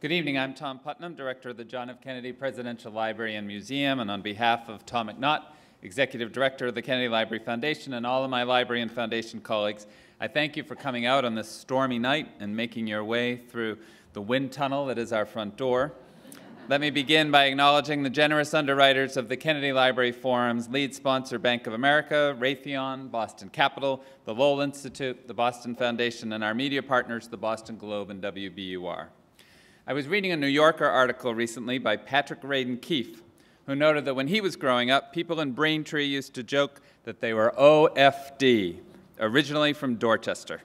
Good evening. I'm Tom Putnam, Director of the John F. Kennedy Presidential Library and Museum, and on behalf of Tom McNaught, Executive Director of the Kennedy Library Foundation, and all of my library and foundation colleagues, I thank you for coming out on this stormy night and making your way through the wind tunnel that is our front door. Let me begin by acknowledging the generous underwriters of the Kennedy Library Forum's lead sponsor, Bank of America, Raytheon, Boston Capital, the Lowell Institute, the Boston Foundation, and our media partners, the Boston Globe and WBUR. I was reading a New Yorker article recently by Patrick Radin Keefe, who noted that when he was growing up, people in Braintree used to joke that they were OFD, originally from Dorchester.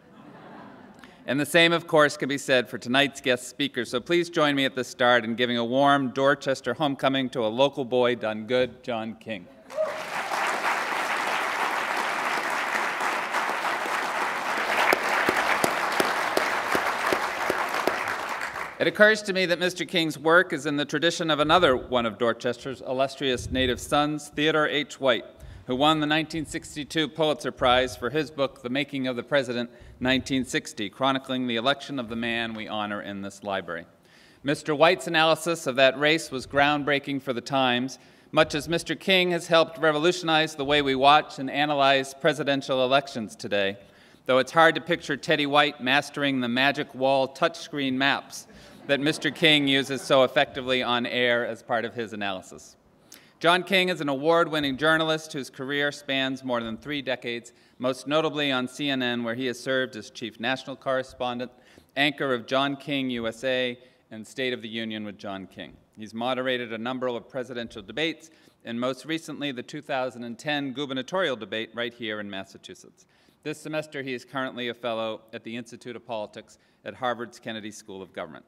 And the same, of course, can be said for tonight's guest speaker. So please join me at the start in giving a warm Dorchester homecoming to a local boy done good, John King. It occurs to me that Mr. King's work is in the tradition of another one of Dorchester's illustrious native sons, Theodore H. White, who won the 1962 Pulitzer Prize for his book, The Making of the President, 1960, chronicling the election of the man we honor in this library. Mr. White's analysis of that race was groundbreaking for the times, much as Mr. King has helped revolutionize the way we watch and analyze presidential elections today, though it's hard to picture Teddy White mastering the magic wall touchscreen maps that Mr. King uses so effectively on air as part of his analysis. John King is an award-winning journalist whose career spans more than 3 decades, most notably on CNN, where he has served as chief national correspondent, anchor of John King USA, and State of the Union with John King. He's moderated a number of presidential debates, and most recently the 2010 gubernatorial debate right here in Massachusetts. This semester he is currently a fellow at the Institute of Politics at Harvard's Kennedy School of Government.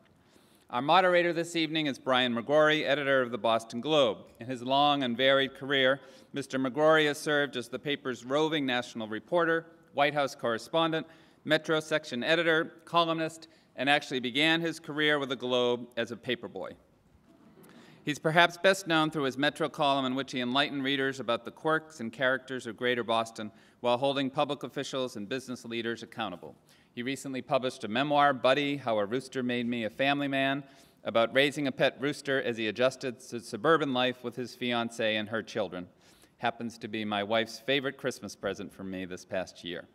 Our moderator this evening is Brian McGrory, editor of the Boston Globe. In his long and varied career, Mr. McGrory has served as the paper's roving national reporter, White House correspondent, Metro section editor, columnist, and actually began his career with the Globe as a paperboy. He's perhaps best known through his Metro column in which he enlightened readers about the quirks and characters of Greater Boston while holding public officials and business leaders accountable. He recently published a memoir, Buddy, How a Rooster Made Me a Family Man, about raising a pet rooster as he adjusted to suburban life with his fiancée and her children. Happens to be my wife's favorite Christmas present from me this past year.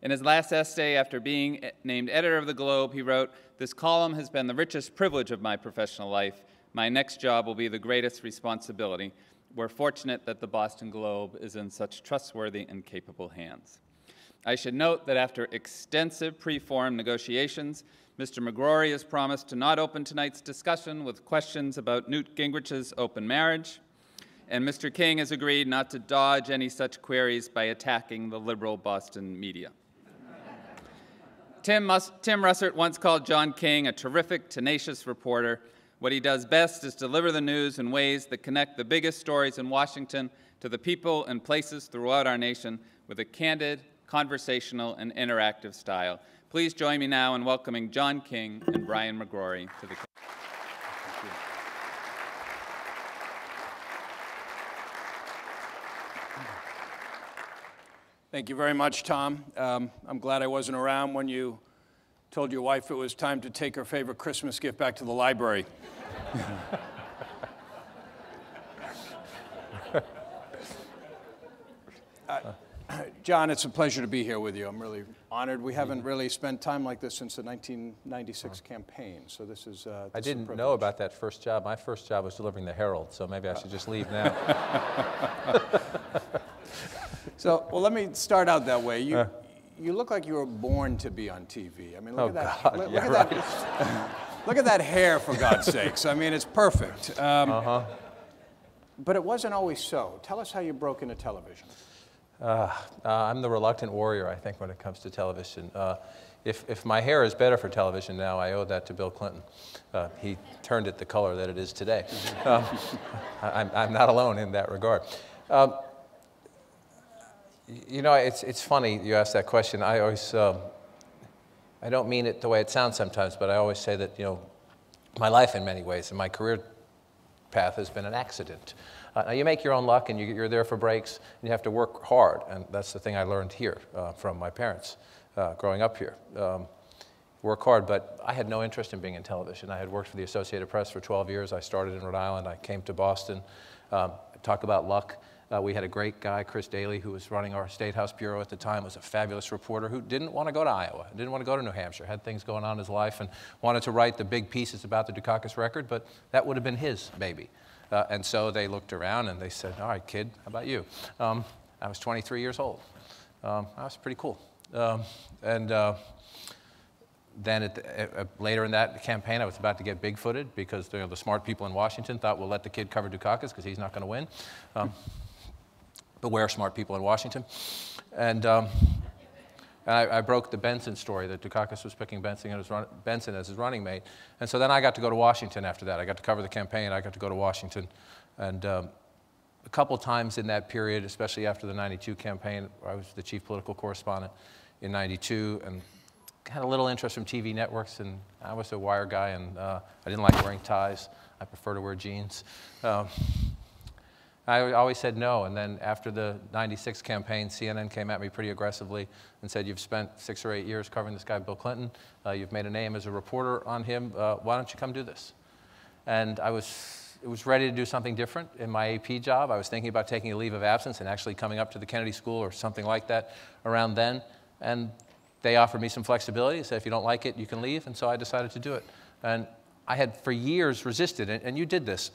In his last essay, after being named editor of the Globe, he wrote, "This column has been the richest privilege of my professional life. My next job will be the greatest responsibility. We're fortunate that the Boston Globe is in such trustworthy and capable hands." I should note that after extensive pre-forum negotiations, Mr. McGrory has promised to not open tonight's discussion with questions about Newt Gingrich's open marriage, and Mr. King has agreed not to dodge any such queries by attacking the liberal Boston media. Tim Russert once called John King a terrific, tenacious reporter. What he does best is deliver the news in ways that connect the biggest stories in Washington to the people and places throughout our nation with a candid, conversational, and interactive style. Please join me now in welcoming John King and Brian McGrory to the Thank you very much, Tom. I'm glad I wasn't around when you told your wife it was time to take her favorite Christmas gift back to the library. John, it's a pleasure to be here with you. I'm really honored. We haven't really spent time like this since the 1996 campaign, so this is I didn't know about that first job. My first job was delivering the Herald, so maybe I should just leave now. So, well, let me start out that way. You look like you were born to be on TV. I mean, look at that. God, Look yeah, at right. that. Look at that hair, for God's sakes. I mean, it's perfect. But it wasn't always so. Tell us how you broke into television. I'm the reluctant warrior, I think, when it comes to television. If my hair is better for television now, I owe that to Bill Clinton. He turned it the color that it is today. I'm not alone in that regard. You know, it's funny you ask that question. I always, I don't mean it the way it sounds sometimes, but I always say that, you know, my life in many ways and my career path has been an accident. Now you make your own luck and you're there for breaks and you have to work hard, and that's the thing I learned here from my parents growing up here. work hard, but I had no interest in being in television. I had worked for the Associated Press for 12 years. I started in Rhode Island. I came to Boston. Talk about luck. We had a great guy, Chris Daly, who was running our State House Bureau at the time, was a fabulous reporter who didn't want to go to Iowa, didn't want to go to New Hampshire, had things going on in his life and wanted to write the big pieces about the Dukakis record, but that would have been his baby. And so they looked around and they said, all right, kid, how about you? I was 23 years old. That was pretty cool. Then later in that campaign, I was about to get big-footed because the smart people in Washington thought, we'll let the kid cover Dukakis because he's not going to win. Beware smart people in Washington. And I broke the Benson story that Dukakis was picking Benson as his running mate. And so then I got to go to Washington after that. I got to cover the campaign. I got to go to Washington. And a couple times in that period, especially after the '92 campaign, I was the chief political correspondent in '92 and had a little interest from TV networks. And I was a wire guy, and I didn't like wearing ties. I prefer to wear jeans. I always said no, and then after the '96 campaign, CNN came at me pretty aggressively and said, you've spent 6 or 8 years covering this guy, Bill Clinton. You've made a name as a reporter on him. Why don't you come do this? And I was ready to do something different in my AP job. I was thinking about taking a leave of absence and actually coming up to the Kennedy School or something like that around then. And they offered me some flexibility, said if you don't like it, you can leave, and so I decided to do it. And I had for years resisted, and you did this.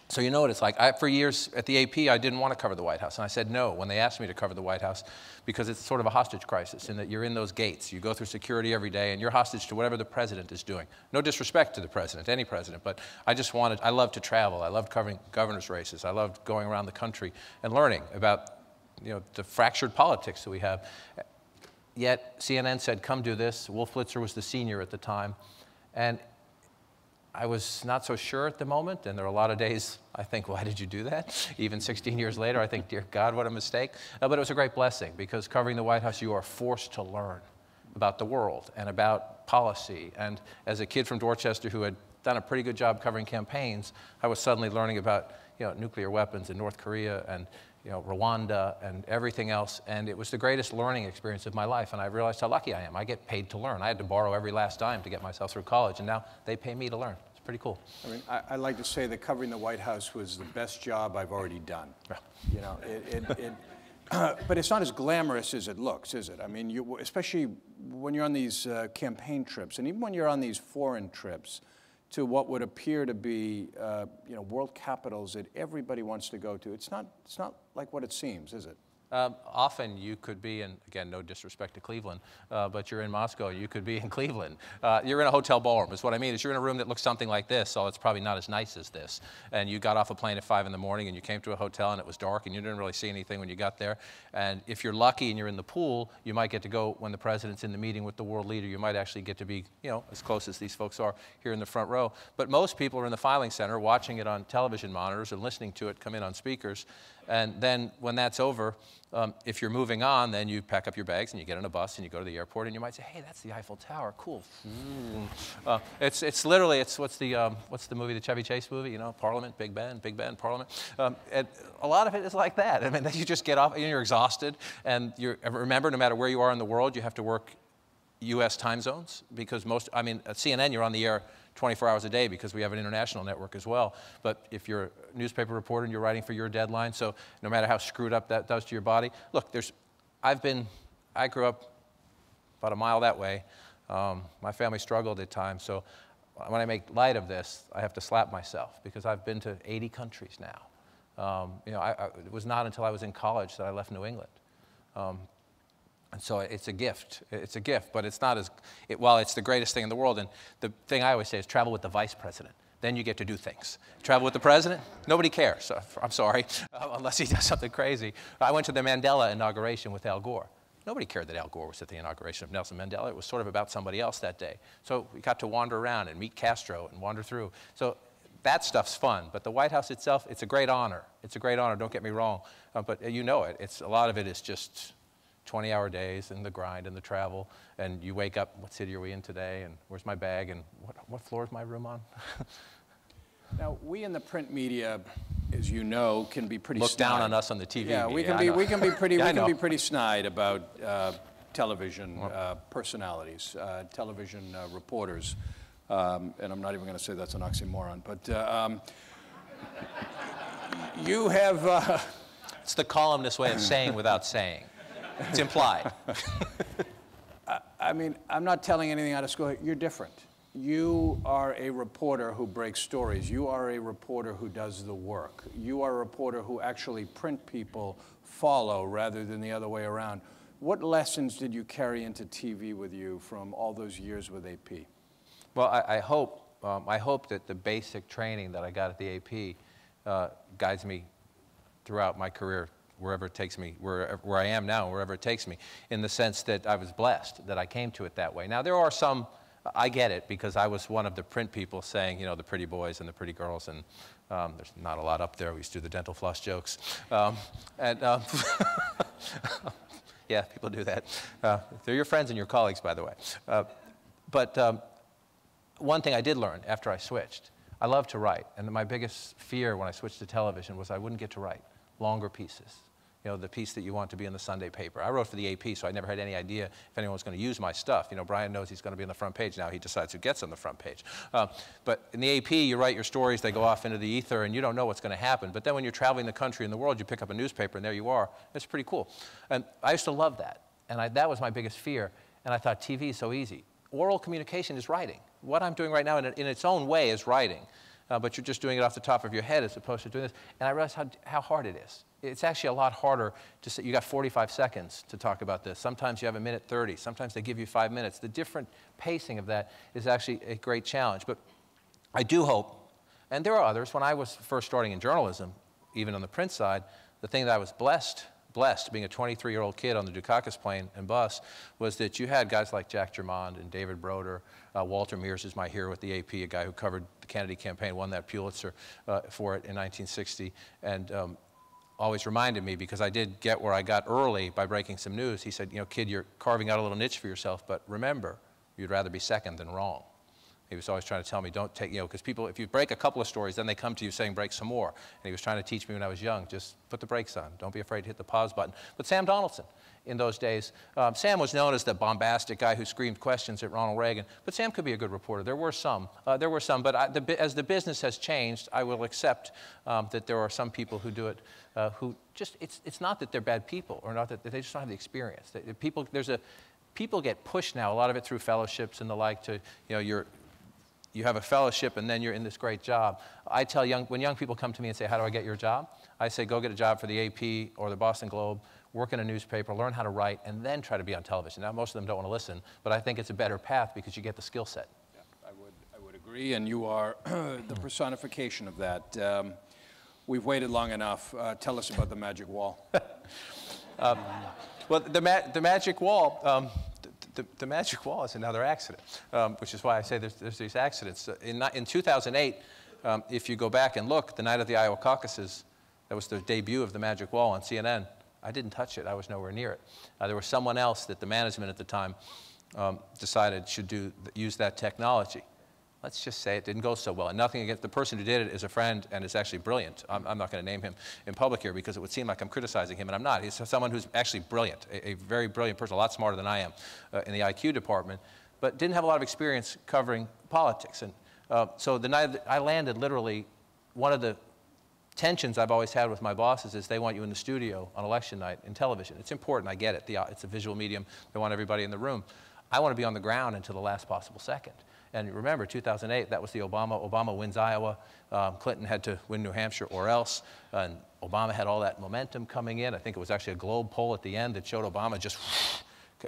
So you know what it's like. For years at the AP, I didn't want to cover the White House, and I said no when they asked me to cover the White House because it's sort of a hostage crisis in that you're in those gates. You go through security every day, and you're hostage to whatever the president is doing. No disrespect to the president, any president, but I loved to travel. I loved covering governor's races. I loved going around the country and learning about the fractured politics that we have. Yet CNN said, come do this. Wolf Blitzer was the senior at the time, and I was not so sure at the moment, and there were a lot of days I think, why did you do that? Even 16 years later, I think, dear God, what a mistake. But it was a great blessing, because covering the White House, you are forced to learn about the world and about policy. And as a kid from Dorchester who had done a pretty good job covering campaigns, I was suddenly learning about nuclear weapons in North Korea and Rwanda and everything else, and it was the greatest learning experience of my life, and I realized how lucky I am. I get paid to learn. I had to borrow every last dime to get myself through college, and now they pay me to learn. It's pretty cool. I mean, I like to say that covering the White House was the best job I've already done. But it's not as glamorous as it looks, is it? I mean, especially when you're on these campaign trips, and even when you're on these foreign trips, to what would appear to be, world capitals that everybody wants to go to. It's not like what it seems, is it? Often you could be in, again, no disrespect to Cleveland, but you're in Moscow, you could be in Cleveland. You're in a hotel ballroom, is what I mean. Is you're in a room that looks something like this, so it's probably not as nice as this. And you got off a plane at 5 in the morning and you came to a hotel and it was dark and you didn't really see anything when you got there. And if you're lucky and you're in the pool, you might get to go when the president's in the meeting with the world leader. You might actually get to be, as close as these folks are here in the front row. But most people are in the filing center watching it on television monitors and listening to it come in on speakers. And then when that's over, if you're moving on, then you pack up your bags and you get on a bus and you go to the airport and you might say, hey, that's the Eiffel Tower, cool. It's literally, what's the movie, the Chevy Chase movie, Parliament, Big Ben, Parliament. And a lot of it is like that. I mean, then you just get off and you're exhausted, and remember, no matter where you are in the world, you have to work U.S. time zones, because at CNN, you're on the air 24 hours a day because we have an international network as well. But if you're a newspaper reporter and you're writing for your deadline, so no matter how screwed up that does to your body, look, I grew up about a mile that way. My family struggled at times, so when I make light of this, I have to slap myself because I've been to 80 countries now. It was not until I was in college that I left New England. And so it's a gift. It's a gift, but it's not while it's the greatest thing in the world. And the thing I always say is travel with the vice president. Then you get to do things. Travel with the president, nobody cares. I'm sorry, unless he does something crazy. I went to the Mandela inauguration with Al Gore. Nobody cared that Al Gore was at the inauguration of Nelson Mandela. It was sort of about somebody else that day. So we got to wander around and meet Castro and wander through. So that stuff's fun. But the White House itself, it's a great honor. It's a great honor, don't get me wrong. But you know it. A lot of it is just 20-hour days and the grind and the travel, and you wake up, what city are we in today, and where's my bag, and what floor is my room on? Now, we in the print media, as you know, can be pretty Look down on us on the TV Yeah, media. we can be pretty snide about television personalities, television reporters, and I'm not even going to say that's an oxymoron, but you have... It's the columnist way of saying without saying. It's implied. I mean, I'm not telling anything out of school. You're different. You are a reporter who breaks stories. You are a reporter who does the work. You are a reporter who actually print people follow rather than the other way around. What lessons did you carry into TV with you from all those years with AP? Well, I hope that the basic training that I got at the AP guides me throughout my career, wherever it takes me, where I am now, wherever it takes me, in the sense that I was blessed that I came to it that way. Now, there are some, I get it, because I was one of the print people saying, you know, the pretty boys and the pretty girls, and there's not a lot up there. We used to do the dental floss jokes. Yeah, people do that. They're your friends and your colleagues, by the way. But one thing I did learn after I switched, I love to write, and my biggest fear when I switched to television was I wouldn't get to write longer pieces. You know, the piece that you want to be in the Sunday paper. I wrote for the AP, so I never had any idea if anyone was going to use my stuff. You know, Brian knows he's going to be on the front page now. He decides who gets on the front page. But in the AP, you write your stories, they go off into the ether, and you don't know what's going to happen. But then when you're traveling the country and the world, you pick up a newspaper, and there you are. It's pretty cool. And I used to love that. And that was my biggest fear. And I thought, TV is so easy. Oral communication is writing. What I'm doing right now in its own way is writing. But you're just doing it off the top of your head as opposed to doing this. And I realized how hard it is. It's actually a lot harder to say, you got 45 seconds to talk about this. Sometimes you have 1:30. Sometimes they give you 5 minutes. The different pacing of that is actually a great challenge. But I do hope, and there are others, when I was first starting in journalism, even on the print side, the thing that I was blessed being a 23-year-old kid on the Dukakis plane and bus, was that you had guys like Jack Germond and David Broder. Walter Mears is my hero at the AP, a guy who covered the Kennedy campaign, won that Pulitzer for it in 1960, and always reminded me, because I did get where I got early by breaking some news. He said, you know, kid, you're carving out a little niche for yourself, but remember, you'd rather be second than wrong. He was always trying to tell me, don't take, you know, because people, if you break a couple of stories, then they come to you saying break some more. And he was trying to teach me when I was young, just put the brakes on. Don't be afraid to hit the pause button. But Sam Donaldson, in those days, Sam was known as the bombastic guy who screamed questions at Ronald Reagan. But Sam could be a good reporter. There were some. But as the business has changed, I will accept that there are some people who do it who just, it's not that they're bad people, or not that they just don't have the experience. People get pushed now, a lot of it through fellowships and the like, to, you know, you have a fellowship and then you're in this great job. I tell when young people come to me and say, how do I get your job? I say, go get a job for the AP or the Boston Globe, work in a newspaper, learn how to write, and then try to be on television. Now, most of them don't want to listen, but I think it's a better path because you get the skill set. Yeah, I would agree, and you are the personification of that. We've waited long enough. Tell us about the magic wall. Well, the magic wall, the magic wall is another accident, which is why I say there's these accidents. In 2008, if you go back and look, the night of the Iowa caucuses, that was the debut of the magic wall on CNN. I didn't touch it. I was nowhere near it. There was someone else that the management at the time decided should use that technology. Let's just say it didn't go so well. And nothing against the person who did it is a friend and is actually brilliant. I'm not going to name him in public here because it would seem like I'm criticizing him, and I'm not. He's someone who's actually brilliant, a very brilliant person, a lot smarter than I am in the IQ department, but didn't have a lot of experience covering politics. And so the night I landed, literally, one of the tensions I've always had with my bosses is they want you in the studio on election night in television. It's important, I get it. It's a visual medium. They want everybody in the room. I want to be on the ground until the last possible second. And remember, 2008, that was the Obama wins Iowa. Clinton had to win New Hampshire or else. And Obama had all that momentum coming in. I think it was actually a Globe poll at the end that showed Obama just,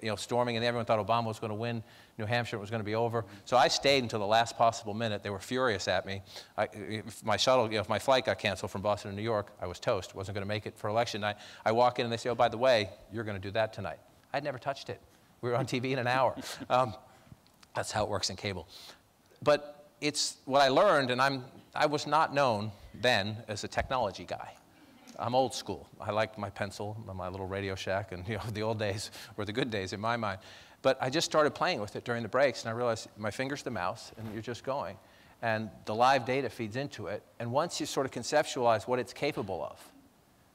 you know, storming, and everyone thought Obama was going to win New Hampshire. It was going to be over. So I stayed until the last possible minute. They were furious at me. If my shuttle, if my flight got canceled from Boston to New York, I was toast. Wasn't going to make it for election night. I walk in and they say, oh, by the way, you're going to do that tonight. I'd never touched it. We were on TV in an hour. That's how it works in cable. But it's what I learned, and I was not known then as a technology guy. I'm old school. I liked my pencil, my little Radio Shack, and you know, the old days were the good days in my mind. But I just started playing with it during the breaks, and I realized my finger's the mouse, and you're just going. And the live data feeds into it, and once you sort of conceptualize what it's capable of,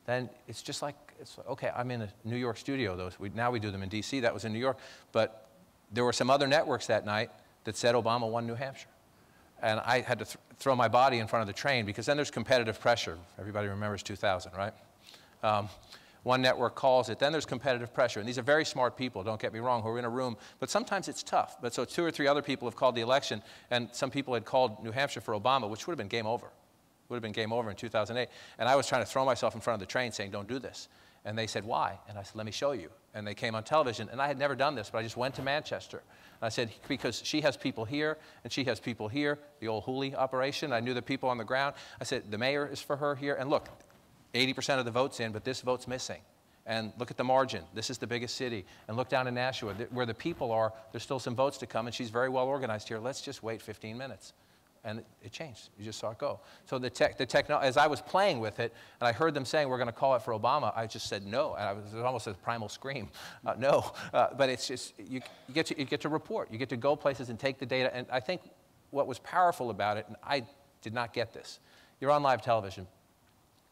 then it's just like it's like, okay, I'm in a New York studio. Now we do them in D.C. That was in New York. But there were some other networks that night that said Obama won New Hampshire. And I had to throw my body in front of the train because then there's competitive pressure. Everybody remembers 2000, right? One network calls it. Then there's competitive pressure. And these are very smart people, don't get me wrong, who are in a room. But sometimes it's tough. But so 2 or 3 other people have called the election, and some people had called New Hampshire for Obama, which would have been game over. Would have been game over in 2008. And I was trying to throw myself in front of the train saying, don't do this. And they said, why? And I said, let me show you. And they came on television. And I had never done this, but I just went to Manchester. And I said, because she has people here, and she has people here, the old Hooley operation. I knew the people on the ground. I said, the mayor is for her here. And look, 80% of the vote's in, but this vote's missing. And look at the margin. This is the biggest city. And look down in Nashua. Where the people are, there's still some votes to come, and she's very well organized here. Let's just wait 15 minutes. And it changed. You just saw it go. So as I was playing with it, and I heard them saying, we're going to call it for Obama, I just said no. And it was almost a primal scream. No. But it's just, you get to report. You get to go places and take the data. And I think what was powerful about it, and I did not get this, you're on live television.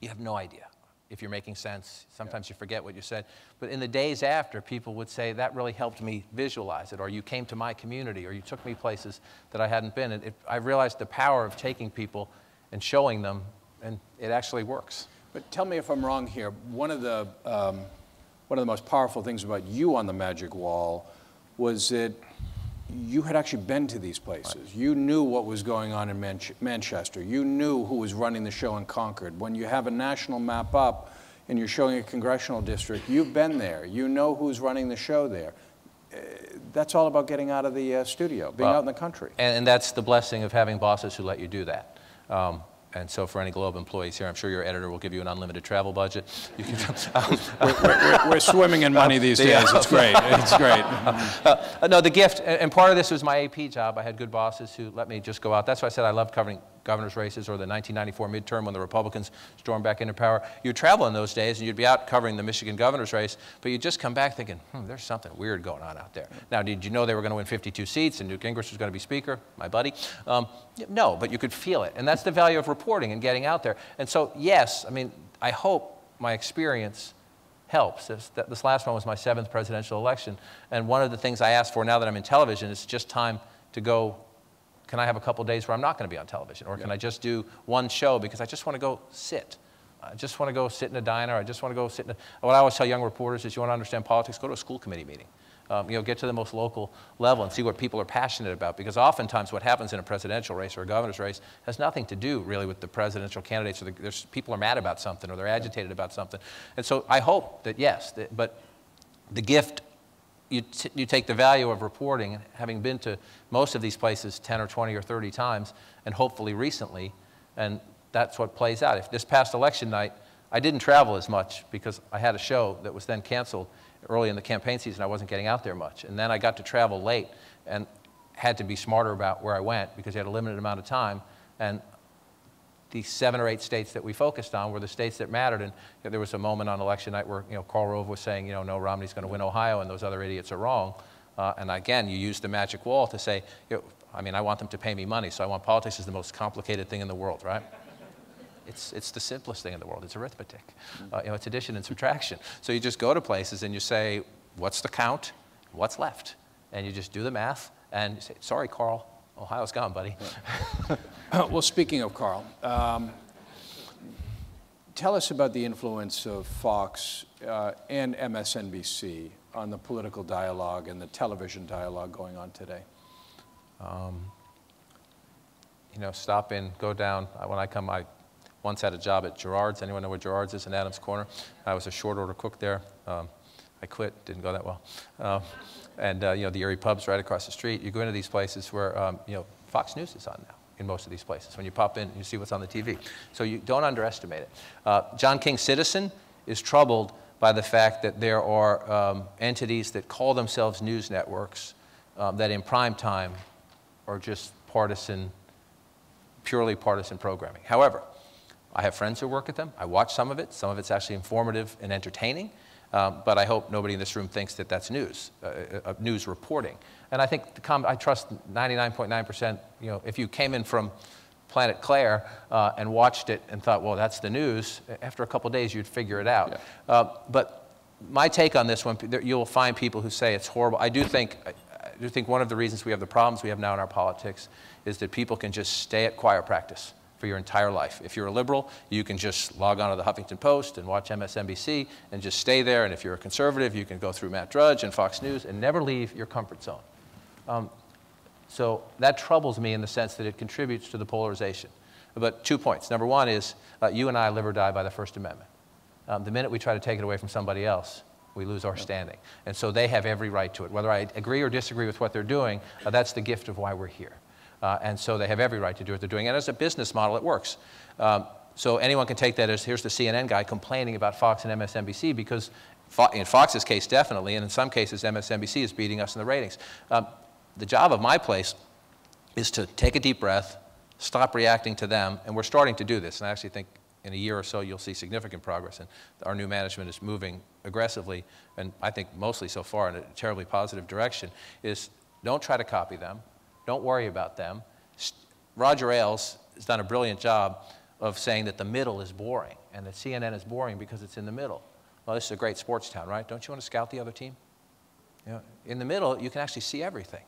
You have no idea if you're making sense. Sometimes you forget what you said. But in the days after, people would say, that really helped me visualize it, or you came to my community, or you took me places that I hadn't been. And I realized the power of taking people and showing them, and it actually works. But tell me if I'm wrong here. One of the most powerful things about you on the Magic Wall was that you had actually been to these places. Right. You knew what was going on in Manchester. You knew who was running the show in Concord. When you have a national map up and you're showing a congressional district, you've been there. You know who's running the show there. That's all about getting out of the studio, being out in the country. And that's the blessing of having bosses who let you do that. And so for any Globe employees here, I'm sure your editor will give you an unlimited travel budget. You can, we're swimming in money these days. It's great. It's great. No, the gift, and part of this was my AP job. I had good bosses who let me just go out. That's why I said I loved covering governor's races, or the 1994 midterm when the Republicans stormed back into power. You'd travel in those days, and you'd be out covering the Michigan governor's race, but you'd just come back thinking, there's something weird going on out there. Now, did you know they were going to win 52 seats, and Newt Gingrich was going to be speaker, my buddy? No, but you could feel it, and that's the value of reporting and getting out there. And so, yes, I mean, I hope my experience helps. This last one was my 7th presidential election, and one of the things I asked for now that I'm in television is just time to go. Can I have a couple days where I'm not going to be on television? Or can I just do one show because I just want to go sit? I just want to go sit in a diner. I just want to go sit in what I always tell young reporters is you want to understand politics, go to a school committee meeting. Get to the most local level and see what people are passionate about. Because oftentimes what happens in a presidential race or a governor's race has nothing to do really with the presidential candidates. Or people are mad about something or they're agitated about something. And so I hope that, yes, but the gift, you take the value of reporting, and having been to most of these places 10 or 20 or 30 times, and hopefully recently, and that's what plays out. If this past election night, I didn't travel as much because I had a show that was then canceled early in the campaign season. I wasn't getting out there much. And then I got to travel late and had to be smarter about where I went because you had a limited amount of time. And the 7 or 8 states that we focused on were the states that mattered. And there was a moment on election night where Karl Rove was saying, no, Romney's going to win Ohio, and those other idiots are wrong. And again, you use the magic wall to say, I want them to pay me money, so I want politics is the most complicated thing in the world, right? It's the simplest thing in the world. It's arithmetic. It's addition and subtraction. So you just go to places and you say, what's the count? What's left? And you just do the math, and you say, sorry, Karl, Ohio's gone, buddy. Well, speaking of Karl, tell us about the influence of Fox and MSNBC on the political dialogue and the television dialogue going on today. Stop in, go down. When I come, I once had a job at Gerard's. Anyone know where Gerard's is in Adams Corner? I was a short order cook there. I quit, didn't go that well. The Erie Pub's right across the street. You go into these places where, Fox News is on now in most of these places. When you pop in, you see what's on the TV. So you don't underestimate it. John King Citizen is troubled by the fact that there are entities that call themselves news networks that in prime time are just purely partisan programming. However, I have friends who work at them. I watch some of it. Some of it's actually informative and entertaining. But I hope nobody in this room thinks that that's news, news reporting. And I think I trust 99.9%, if you came in from Planet Claire and watched it and thought, well, that's the news, after a couple of days you'd figure it out. Yeah. But my take on this one, you'll find people who say it's horrible. I do think one of the reasons we have the problems we have now in our politics is that people can just stay at choir practice for your entire life. If you're a liberal, you can just log on to the Huffington Post and watch MSNBC and just stay there. And if you're a conservative, you can go through Matt Drudge and Fox News and never leave your comfort zone. So that troubles me in the sense that it contributes to the polarization. But 2 points. Number one is you and I live or die by the First Amendment. The minute we try to take it away from somebody else, we lose our standing. And so they have every right to it. Whether I agree or disagree with what they're doing, that's the gift of why we're here. And so they have every right to do what they're doing. And as a business model, it works. So anyone can take that as, here's the CNN guy complaining about Fox and MSNBC, because in Fox's case, definitely, and in some cases, MSNBC is beating us in the ratings. The job of my place is to take a deep breath, stop reacting to them, and we're starting to do this. And I actually think in a year or so, you'll see significant progress. And our new management is moving aggressively, and I think mostly so far in a terribly positive direction, is don't try to copy them. Don't worry about them. Roger Ailes has done a brilliant job of saying that the middle is boring, and that CNN is boring because it's in the middle. Well, this is a great sports town, right? Don't you want to scout the other team? You know, in the middle, you can actually see everything.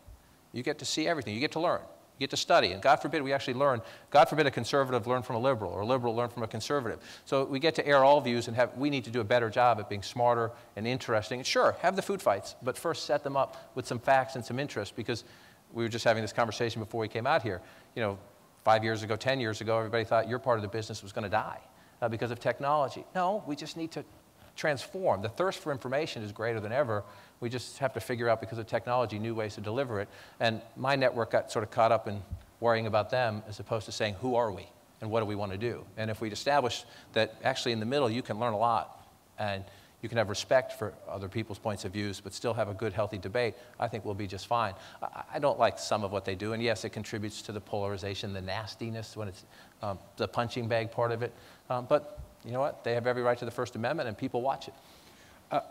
You get to see everything. You get to learn. You get to study. And God forbid we actually learn. God forbid a conservative learn from a liberal, or a liberal learn from a conservative. So we get to air all views, and we need to do a better job at being smarter and interesting. And sure, have the food fights, but first set them up with some facts and some interest, because we were just having this conversation before we came out here. You know, 5 years ago, 10 years ago, everybody thought your part of the business was going to die because of technology. No, we just need to transform. The thirst for information is greater than ever. We just have to figure out, because of technology, new ways to deliver it. And my network got sort of caught up in worrying about them as opposed to saying, who are we and what do we want to do? And if we'd establish that actually in the middle you can learn a lot and you can have respect for other people's points of views but still have a good, healthy debate, I think we'll be just fine. I don't like some of what they do, and yes, it contributes to the polarization, the nastiness, when it's the punching bag part of it. But you know what? They have every right to the First Amendment, and people watch it.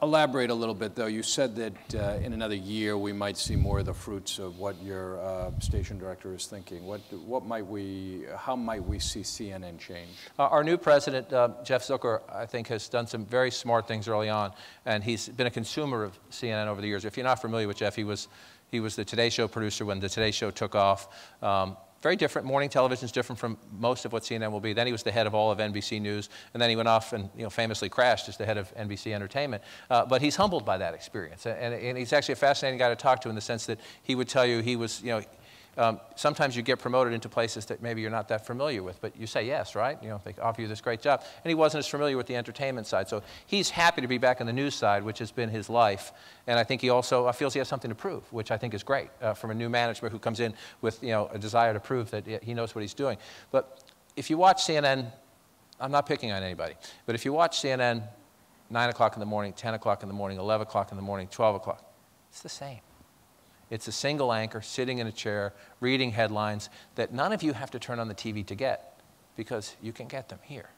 Elaborate a little bit, though. You said that in another year we might see more of the fruits of what your station director is thinking. How might we see CNN change? Our new president, Jeff Zucker, I think has done some very smart things early on, and he's been a consumer of CNN over the years. If you're not familiar with Jeff, he was the Today Show producer when the Today Show took off. Very different. Morning television is different from most of what CNN will be. Then he was the head of all of NBC News, and then he went off and famously crashed as the head of NBC Entertainment. But he's humbled by that experience, and he's actually a fascinating guy to talk to in the sense that he would tell you he was, sometimes you get promoted into places that maybe you're not that familiar with, but you say yes, right? They offer you this great job. And he wasn't as familiar with the entertainment side. So he's happy to be back on the news side, which has been his life. And I think he also feels he has something to prove, which I think is great from a new management who comes in with a desire to prove that he knows what he's doing. But if you watch CNN, I'm not picking on anybody, but if you watch CNN 9 o'clock in the morning, 10 o'clock in the morning, 11 o'clock in the morning, 12 o'clock, it's the same. It's a single anchor sitting in a chair, reading headlines that none of you have to turn on the TV to get, because you can get them here,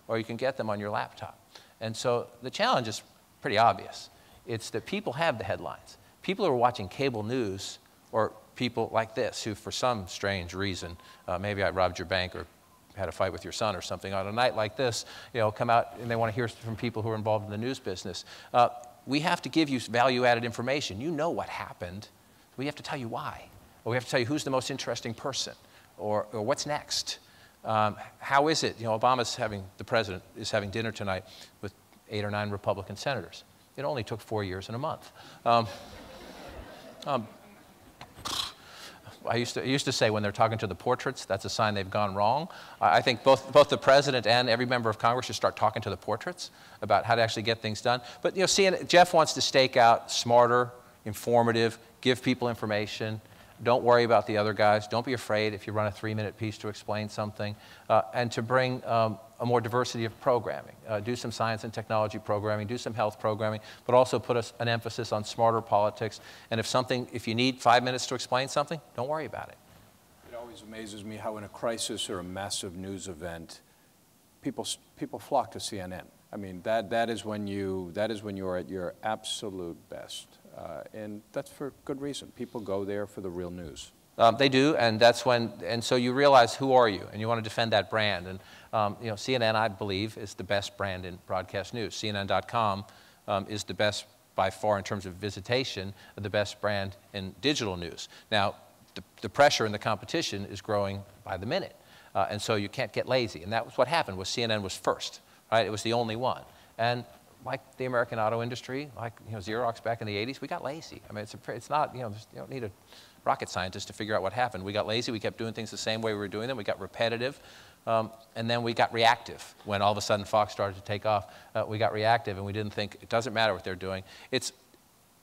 or you can get them on your laptop. And so the challenge is pretty obvious. It's that people have the headlines. People who are watching cable news, or people like this, who for some strange reason, maybe I robbed your bank or had a fight with your son or something, on a night like this, come out and they want to hear from people who are involved in the news business. We have to give you value-added information. You know what happened. We have to tell you why, or we have to tell you who's the most interesting person, or what's next. How is it? The president is having dinner tonight with 8 or 9 Republican senators. It only took 4 years and a month. I used to say when they're talking to the portraits, that's a sign they've gone wrong. I think both the president and every member of Congress should start talking to the portraits about how to actually get things done. But Jeff wants to stake out smarter, informative, give people information. Don't worry about the other guys. Don't be afraid if you run a 3-minute piece to explain something. And to bring a more diversity of programming. Do some science and technology programming, do some health programming, but also put an emphasis on smarter politics. And if you need 5 minutes to explain something, don't worry about it. It always amazes me how in a crisis or a massive news event, people flock to CNN. I mean, that is when you are at your absolute best. And that's for good reason. People go there for the real news. They do, and that's when, and so you realize who are you, and you want to defend that brand. And you know, CNN, I believe, is the best brand in broadcast news. CNN.com is the best by far in terms of visitation, the best brand in digital news. Now, the pressure and the competition is growing by the minute, and so you can't get lazy. And that was what happened. Was CNN was first, right? It was the only one, and like the American auto industry, like Xerox back in the 80s, we got lazy. I mean, it's not, you don't need a rocket scientist to figure out what happened. We got lazy. We kept doing things the same way we were doing them. We got repetitive. And then we got reactive. When all of a sudden Fox started to take off, we got reactive, and we didn't think, it doesn't matter what they're doing.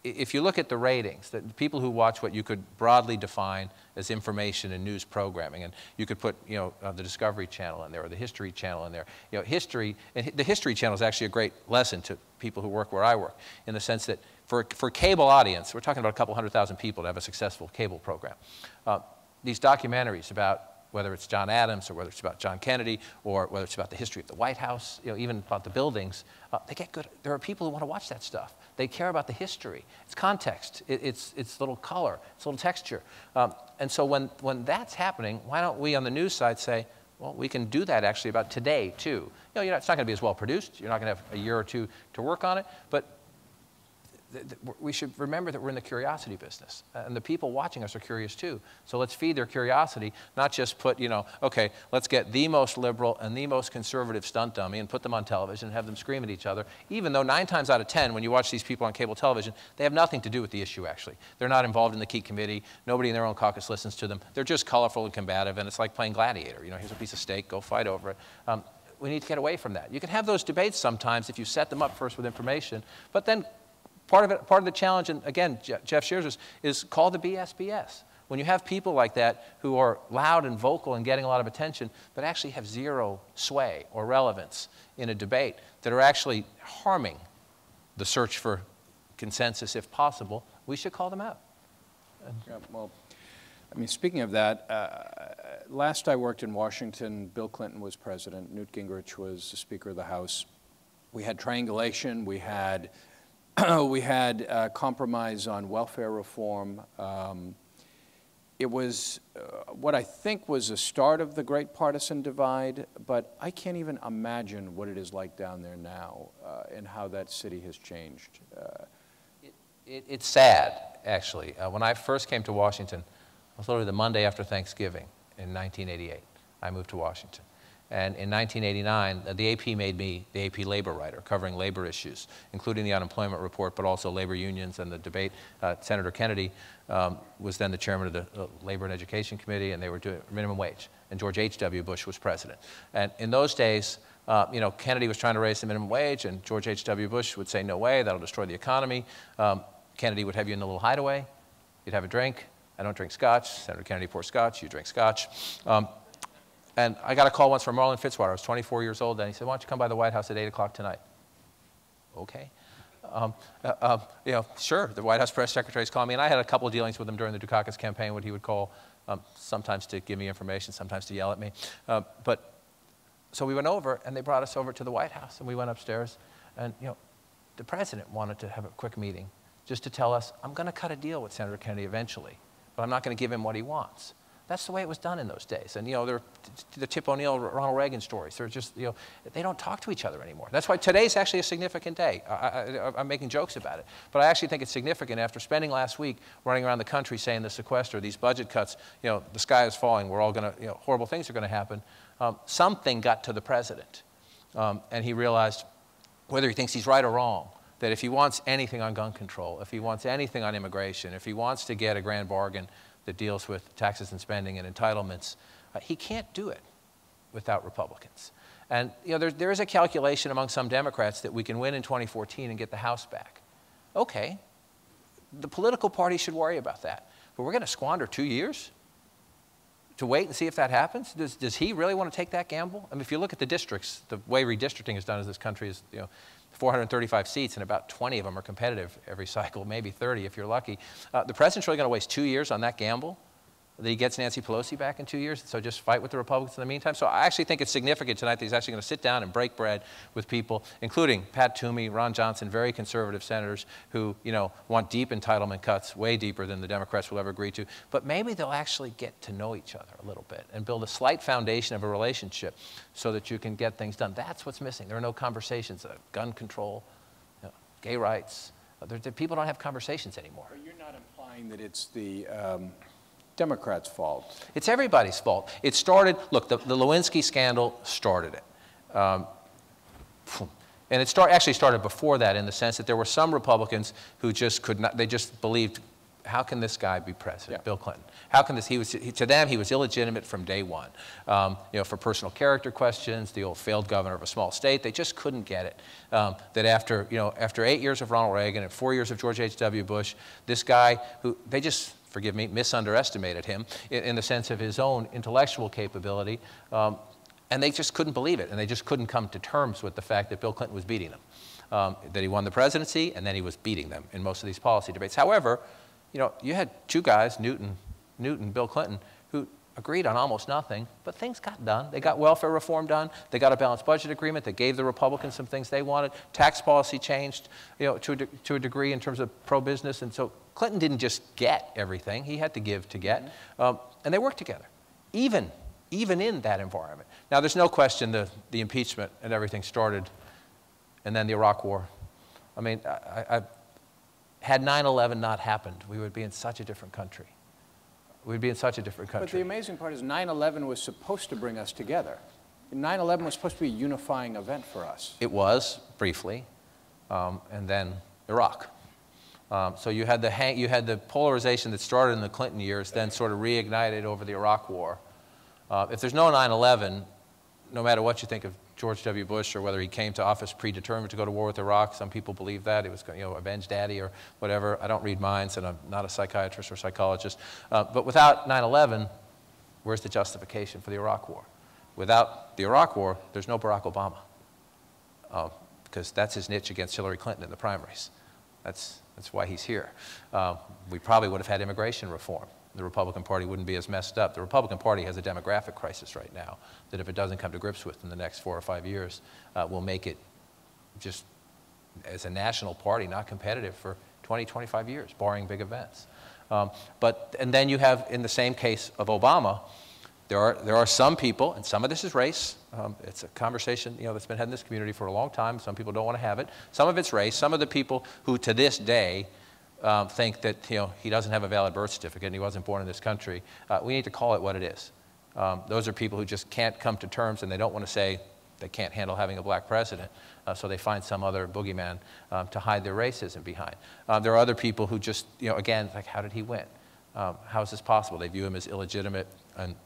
If you look at the ratings, the people who watch what you could broadly define as information and news programming, and you could put the Discovery Channel in there or the History Channel in there. History, and the History Channel is actually a great lesson to people who work where I work, in the sense that for a cable audience, we're talking about a couple 100,000 people to have a successful cable program. These documentaries about whether it's John Adams or whether it's about John Kennedy or whether it's about the history of the White House, even about the buildings, they get good. There are people who want to watch that stuff. They care about the history. It's context. It's little color. It's little texture. And so when that's happening, why don't we on the news side say, well, we can do that actually about today too. It's not going to be as well produced. You're not going to have a year or two to work on it, but we should remember that we're in the curiosity business, and the people watching us are curious too. So let's feed their curiosity, not just put, okay, let's get the most liberal and the most conservative stunt dummy and put them on television and have them scream at each other, even though 9 times out of 10, when you watch these people on cable television, they have nothing to do with the issue, actually. They're not involved in the key committee. Nobody in their own caucus listens to them. They're just colorful and combative, and it's like playing gladiator. Here's a piece of steak, go fight over it. We need to get away from that. You can have those debates sometimes if you set them up first with information, but then part of the challenge, and again, Jeff shares this, is call the BS. When you have people like that who are loud and vocal and getting a lot of attention, but actually have zero sway or relevance in a debate, that are actually harming the search for consensus if possible, we should call them out. Yeah, well, I mean, speaking of that, last I worked in Washington, Bill Clinton was president. Newt Gingrich was the Speaker of the House. We had triangulation. We had compromise on welfare reform. It was what I think was the start of the great partisan divide, but I can't even imagine what it is like down there now and how that city has changed. It's sad, actually. When I first came to Washington, it was literally the Monday after Thanksgiving in 1988. I moved to Washington. And in 1989, the AP made me the AP labor writer, covering labor issues, including the unemployment report, but also labor unions and the debate. Senator Kennedy was then the chairman of the Labor and Education Committee, and they were doing minimum wage. And George H.W. Bush was president. And in those days, Kennedy was trying to raise the minimum wage, and George H.W. Bush would say, no way, that'll destroy the economy. Kennedy would have you in a little hideaway. You'd have a drink. I don't drink scotch. Senator Kennedy pours scotch. You drink scotch. And I got a call once from Marlon Fitzwater. I was 24 years old, and he said, why don't you come by the White House at 8 o'clock tonight? Okay. Sure, the White House press secretaries called me, and I had a couple of dealings with him during the Dukakis campaign, what he would call sometimes to give me information, sometimes to yell at me. So we went over, and they brought us over to the White House, and we went upstairs, and the president wanted to have a quick meeting just to tell us, I'm going to cut a deal with Senator Kennedy eventually, but I'm not going to give him what he wants. That's the way it was done in those days. And, they're the Tip O'Neill, Ronald Reagan stories. They're just, they don't talk to each other anymore. That's why today's actually a significant day. I'm making jokes about it. But I actually think it's significant after spending last week running around the country saying the sequester, these budget cuts, the sky is falling. We're all going to, horrible things are going to happen. Something got to the president. And he realized, whether he thinks he's right or wrong, that if he wants anything on gun control, if he wants anything on immigration, if he wants to get a grand bargain that deals with taxes and spending and entitlements, he can't do it without Republicans. And there is a calculation among some Democrats that we can win in 2014 and get the House back. Okay, the political party should worry about that. But we're going to squander 2 years to wait and see if that happens? Does he really want to take that gamble? I mean, if you look at the districts, the way redistricting is done in this country is, 435 seats, and about 20 of them are competitive every cycle, maybe 30 if you're lucky. The president's really going to waste 2 years on that gamble? that he gets Nancy Pelosi back in 2 years, so just fight with the Republicans in the meantime. So I actually think it's significant tonight that he's actually going to sit down and break bread with people, including Pat Toomey, Ron Johnson, very conservative senators who, you know, want deep entitlement cuts, way deeper than the Democrats will ever agree to. But maybe they'll actually get to know each other a little bit and build a slight foundation of a relationship so that you can get things done. That's what's missing. There are no conversations. Gun control, you know, gay rights. People don't have conversations anymore. You're not implying that it's the Democrats' fault. It's everybody's fault. It started, look, the Lewinsky scandal started it. And it actually started before that in the sense that there were some Republicans who just could not, they just believed, how can this guy be president, Bill Clinton? How can this, to them, he was illegitimate from day one. You know, for personal character questions, the old failed governor of a small state, they just couldn't get it. That after, you know, after 8 years of Ronald Reagan and 4 years of George H.W. Bush, this guy who, they just, forgive me, misunderestimated him in the sense of his own intellectual capability. And they just couldn't believe it. And they just couldn't come to terms with the fact that Bill Clinton was beating them. That he won the presidency, and then he was beating them in most of these policy debates. However, you know, you had two guys, Newton, Bill Clinton, who agreed on almost nothing, but things got done. They got welfare reform done. They got a balanced budget agreement that gave the Republicans some things they wanted. Tax policy changed, you know, to a degree in terms of pro-business. And so Clinton didn't just get everything. He had to give to get. And they worked together, even in that environment. Now, there's no question the impeachment and everything started, and then the Iraq War. I mean, had 9/11 not happened, we would be in such a different country. We'd be in such a different country. But the amazing part is 9/11 was supposed to bring us together. 9/11 was supposed to be a unifying event for us. It was, briefly, and then Iraq. So you had the polarization that started in the Clinton years, then sort of reignited over the Iraq War. If there's no 9/11, no matter what you think of George W. Bush or whether he came to office predetermined to go to war with Iraq, some people believe that. He was going to, you know, avenge daddy or whatever. I don't read minds, and I'm not a psychiatrist or psychologist. But without 9/11, where's the justification for the Iraq War? Without the Iraq War, there's no Barack Obama, because that's his niche against Hillary Clinton in the primaries. That's why he's here. We probably would have had immigration reform. The Republican Party wouldn't be as messed up. The Republican Party has a demographic crisis right now that if it doesn't come to grips with in the next 4 or 5 years, will make it just, as a national party, not competitive for 20, 25 years, barring big events. And then you have, in the same case of Obama, there are some people, and some of this is race. It's a conversation, you know, that's been had in this community for a long time. Some people don't want to have it. Some of it's race. Some of the people who, to this day, think that, you know, he doesn't have a valid birth certificate and he wasn't born in this country. We need to call it what it is. Those are people who just can't come to terms, and they don't want to say they can't handle having a black president, so they find some other boogeyman to hide their racism behind. There are other people who just, you know, again, like, how did he win? How is this possible? They view him as illegitimate, and,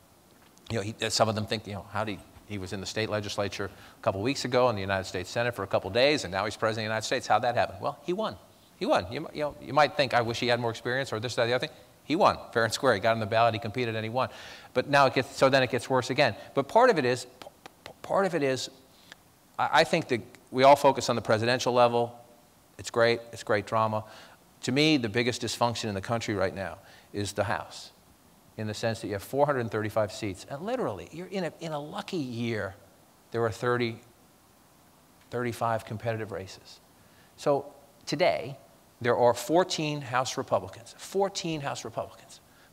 you know, some of them think, you know, he was in the state legislature a couple weeks ago in the United States Senate for a couple days, and now he's president of the United States. How'd that happen? Well, he won. He won. You might think, I wish he had more experience or this, that, the other thing. He won, fair and square. He got on the ballot, he competed, and he won. But now then it gets worse again. But part of it is, I think that we all focus on the presidential level. It's great drama. To me, the biggest dysfunction in the country right now is the House, in the sense that you have 435 seats. And literally, you're in a lucky year, there were 30, 35 competitive races. So today, there are 14 House Republicans,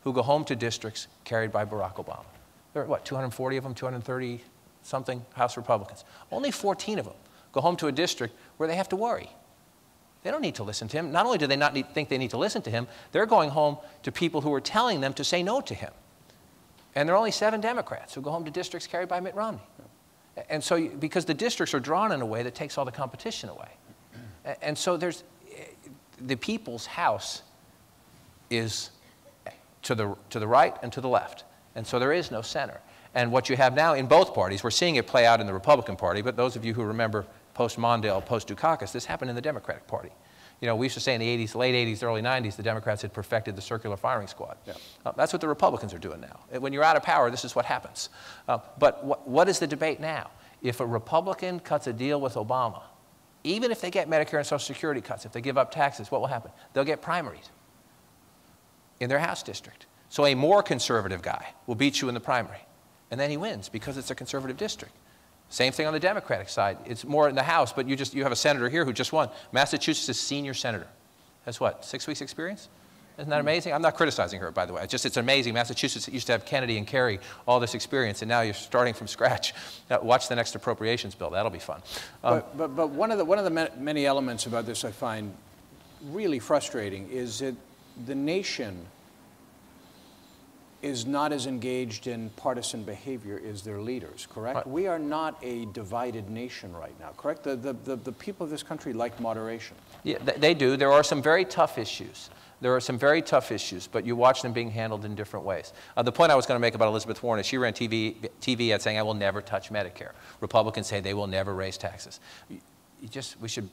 who go home to districts carried by Barack Obama. There are, what, 240 of them, 230-something House Republicans. Only 14 of them go home to a district where they have to worry. They don't need to listen to him. Not only do they not think they need to listen to him, they're going home to people who are telling them to say no to him. And there are only 7 Democrats who go home to districts carried by Mitt Romney. And so, because the districts are drawn in a way that takes all the competition away. And so the people's house is to the right and to the left. And so there is no center. And what you have now in both parties, we're seeing it play out in the Republican Party, but those of you who remember post-Mondale, post-Dukakis, this happened in the Democratic Party. You know, we used to say in the 80s, late 80s, early 90s, the Democrats had perfected the circular firing squad. Yeah. That's what the Republicans are doing now. When you're out of power, this is what happens. But what is the debate now? If a Republican cuts a deal with Obama, even if they get Medicare and Social Security cuts, if they give up taxes, what will happen? They'll get primaried in their House district. So a more conservative guy will beat you in the primary. And then he wins because it's a conservative district. Same thing on the Democratic side. It's more in the House, but you have a senator here who just won. Massachusetts' senior senator. Has what, 6 weeks experience? Isn't that amazing? I'm not criticizing her, by the way. It's amazing. Massachusetts used to have Kennedy and Kerry, all this experience, and now you're starting from scratch. Now, watch the next appropriations bill. That'll be fun. But one of the many elements about this I find really frustrating is that the nation is not as engaged in partisan behavior as their leaders, correct? Right. We are not a divided nation right now, correct? The people of this country like moderation. Yeah, they do. There are some very tough issues. There are some very tough issues, but you watch them being handled in different ways. The point I was going to make about Elizabeth Warren is she ran TV ad saying, I will never touch Medicare. Republicans say they will never raise taxes. We should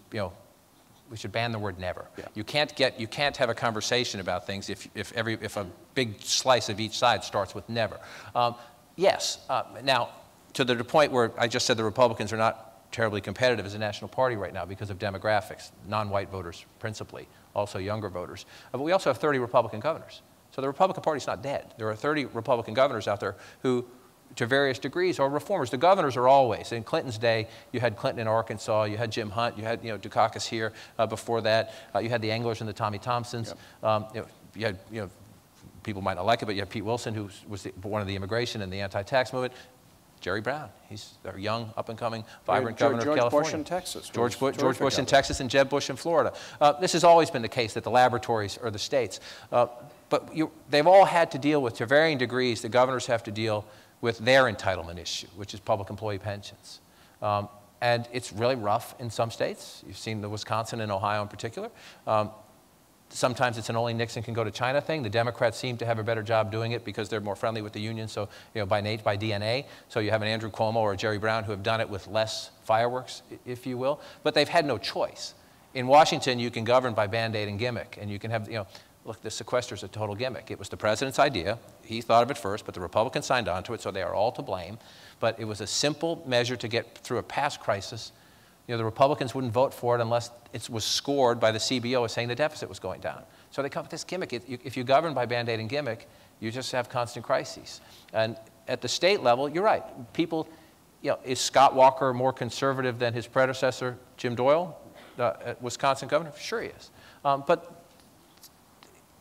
ban the word never. Yeah. You can't have a conversation about things if a big slice of each side starts with never. Now, to the point where I just said the Republicans are not terribly competitive as a national party right now because of demographics, non-white voters principally, also younger voters. But we also have 30 Republican governors. So the Republican Party's not dead. There are 30 Republican governors out there who, to various degrees, are reformers. The governors are always. In Clinton's day, you had Clinton in Arkansas, you had Jim Hunt, you had Dukakis here before that, you had the Englers and the Tommy Thompsons. Yep. You had people might not like it, but you had Pete Wilson, who was one of the immigration and the anti-tax movement. Jerry Brown, he's a young, up-and-coming, vibrant governor of California. George Bush in Texas. George Bush in Texas and Jeb Bush in Florida. This has always been the case that the laboratories are the states. But they've all had to deal with, to varying degrees, the governors have to deal with their entitlement issue, which is public employee pensions. And it's really rough in some states. You've seen the Wisconsin and Ohio in particular. Sometimes it's an only Nixon can go to China thing. The Democrats seem to have a better job doing it because they're more friendly with the union, so by DNA. So you have an Andrew Cuomo or a Jerry Brown who have done it with less fireworks, if you will. But they've had no choice. In Washington, you can govern by Band-Aid and gimmick, and you can have, look, the sequester is a total gimmick. It was the president's idea. He thought of it first, but the Republicans signed on to it, so they are all to blame. But it was a simple measure to get through a past crisis. The Republicans wouldn't vote for it unless it was scored by the CBO as saying the deficit was going down. So they come up with this gimmick. If you govern by Band-Aid and gimmick, you just have constant crises. And at the state level, you're right. People, is Scott Walker more conservative than his predecessor, Jim Doyle, Wisconsin governor? Sure he is. But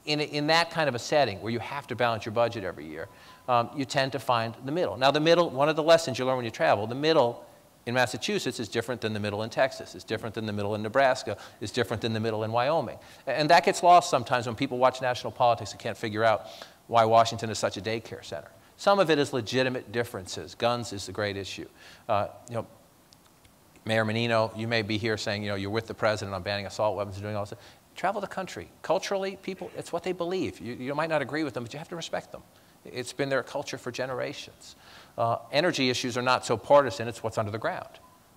in that kind of a setting where you have to balance your budget every year, you tend to find the middle. Now, the middle, one of the lessons you learn when you travel, the middle in Massachusetts is different than the middle in Texas, is different than the middle in Nebraska, is different than the middle in Wyoming. And that gets lost sometimes when people watch national politics and can't figure out why Washington is such a daycare center. Some of it is legitimate differences. Guns is the great issue. Mayor Menino, you may be here saying, you're with the president on banning assault weapons and doing all this. Travel the country. Culturally, people, it's what they believe. You might not agree with them, but you have to respect them. It's been their culture for generations. Energy issues are not so partisan, it's what's under the ground.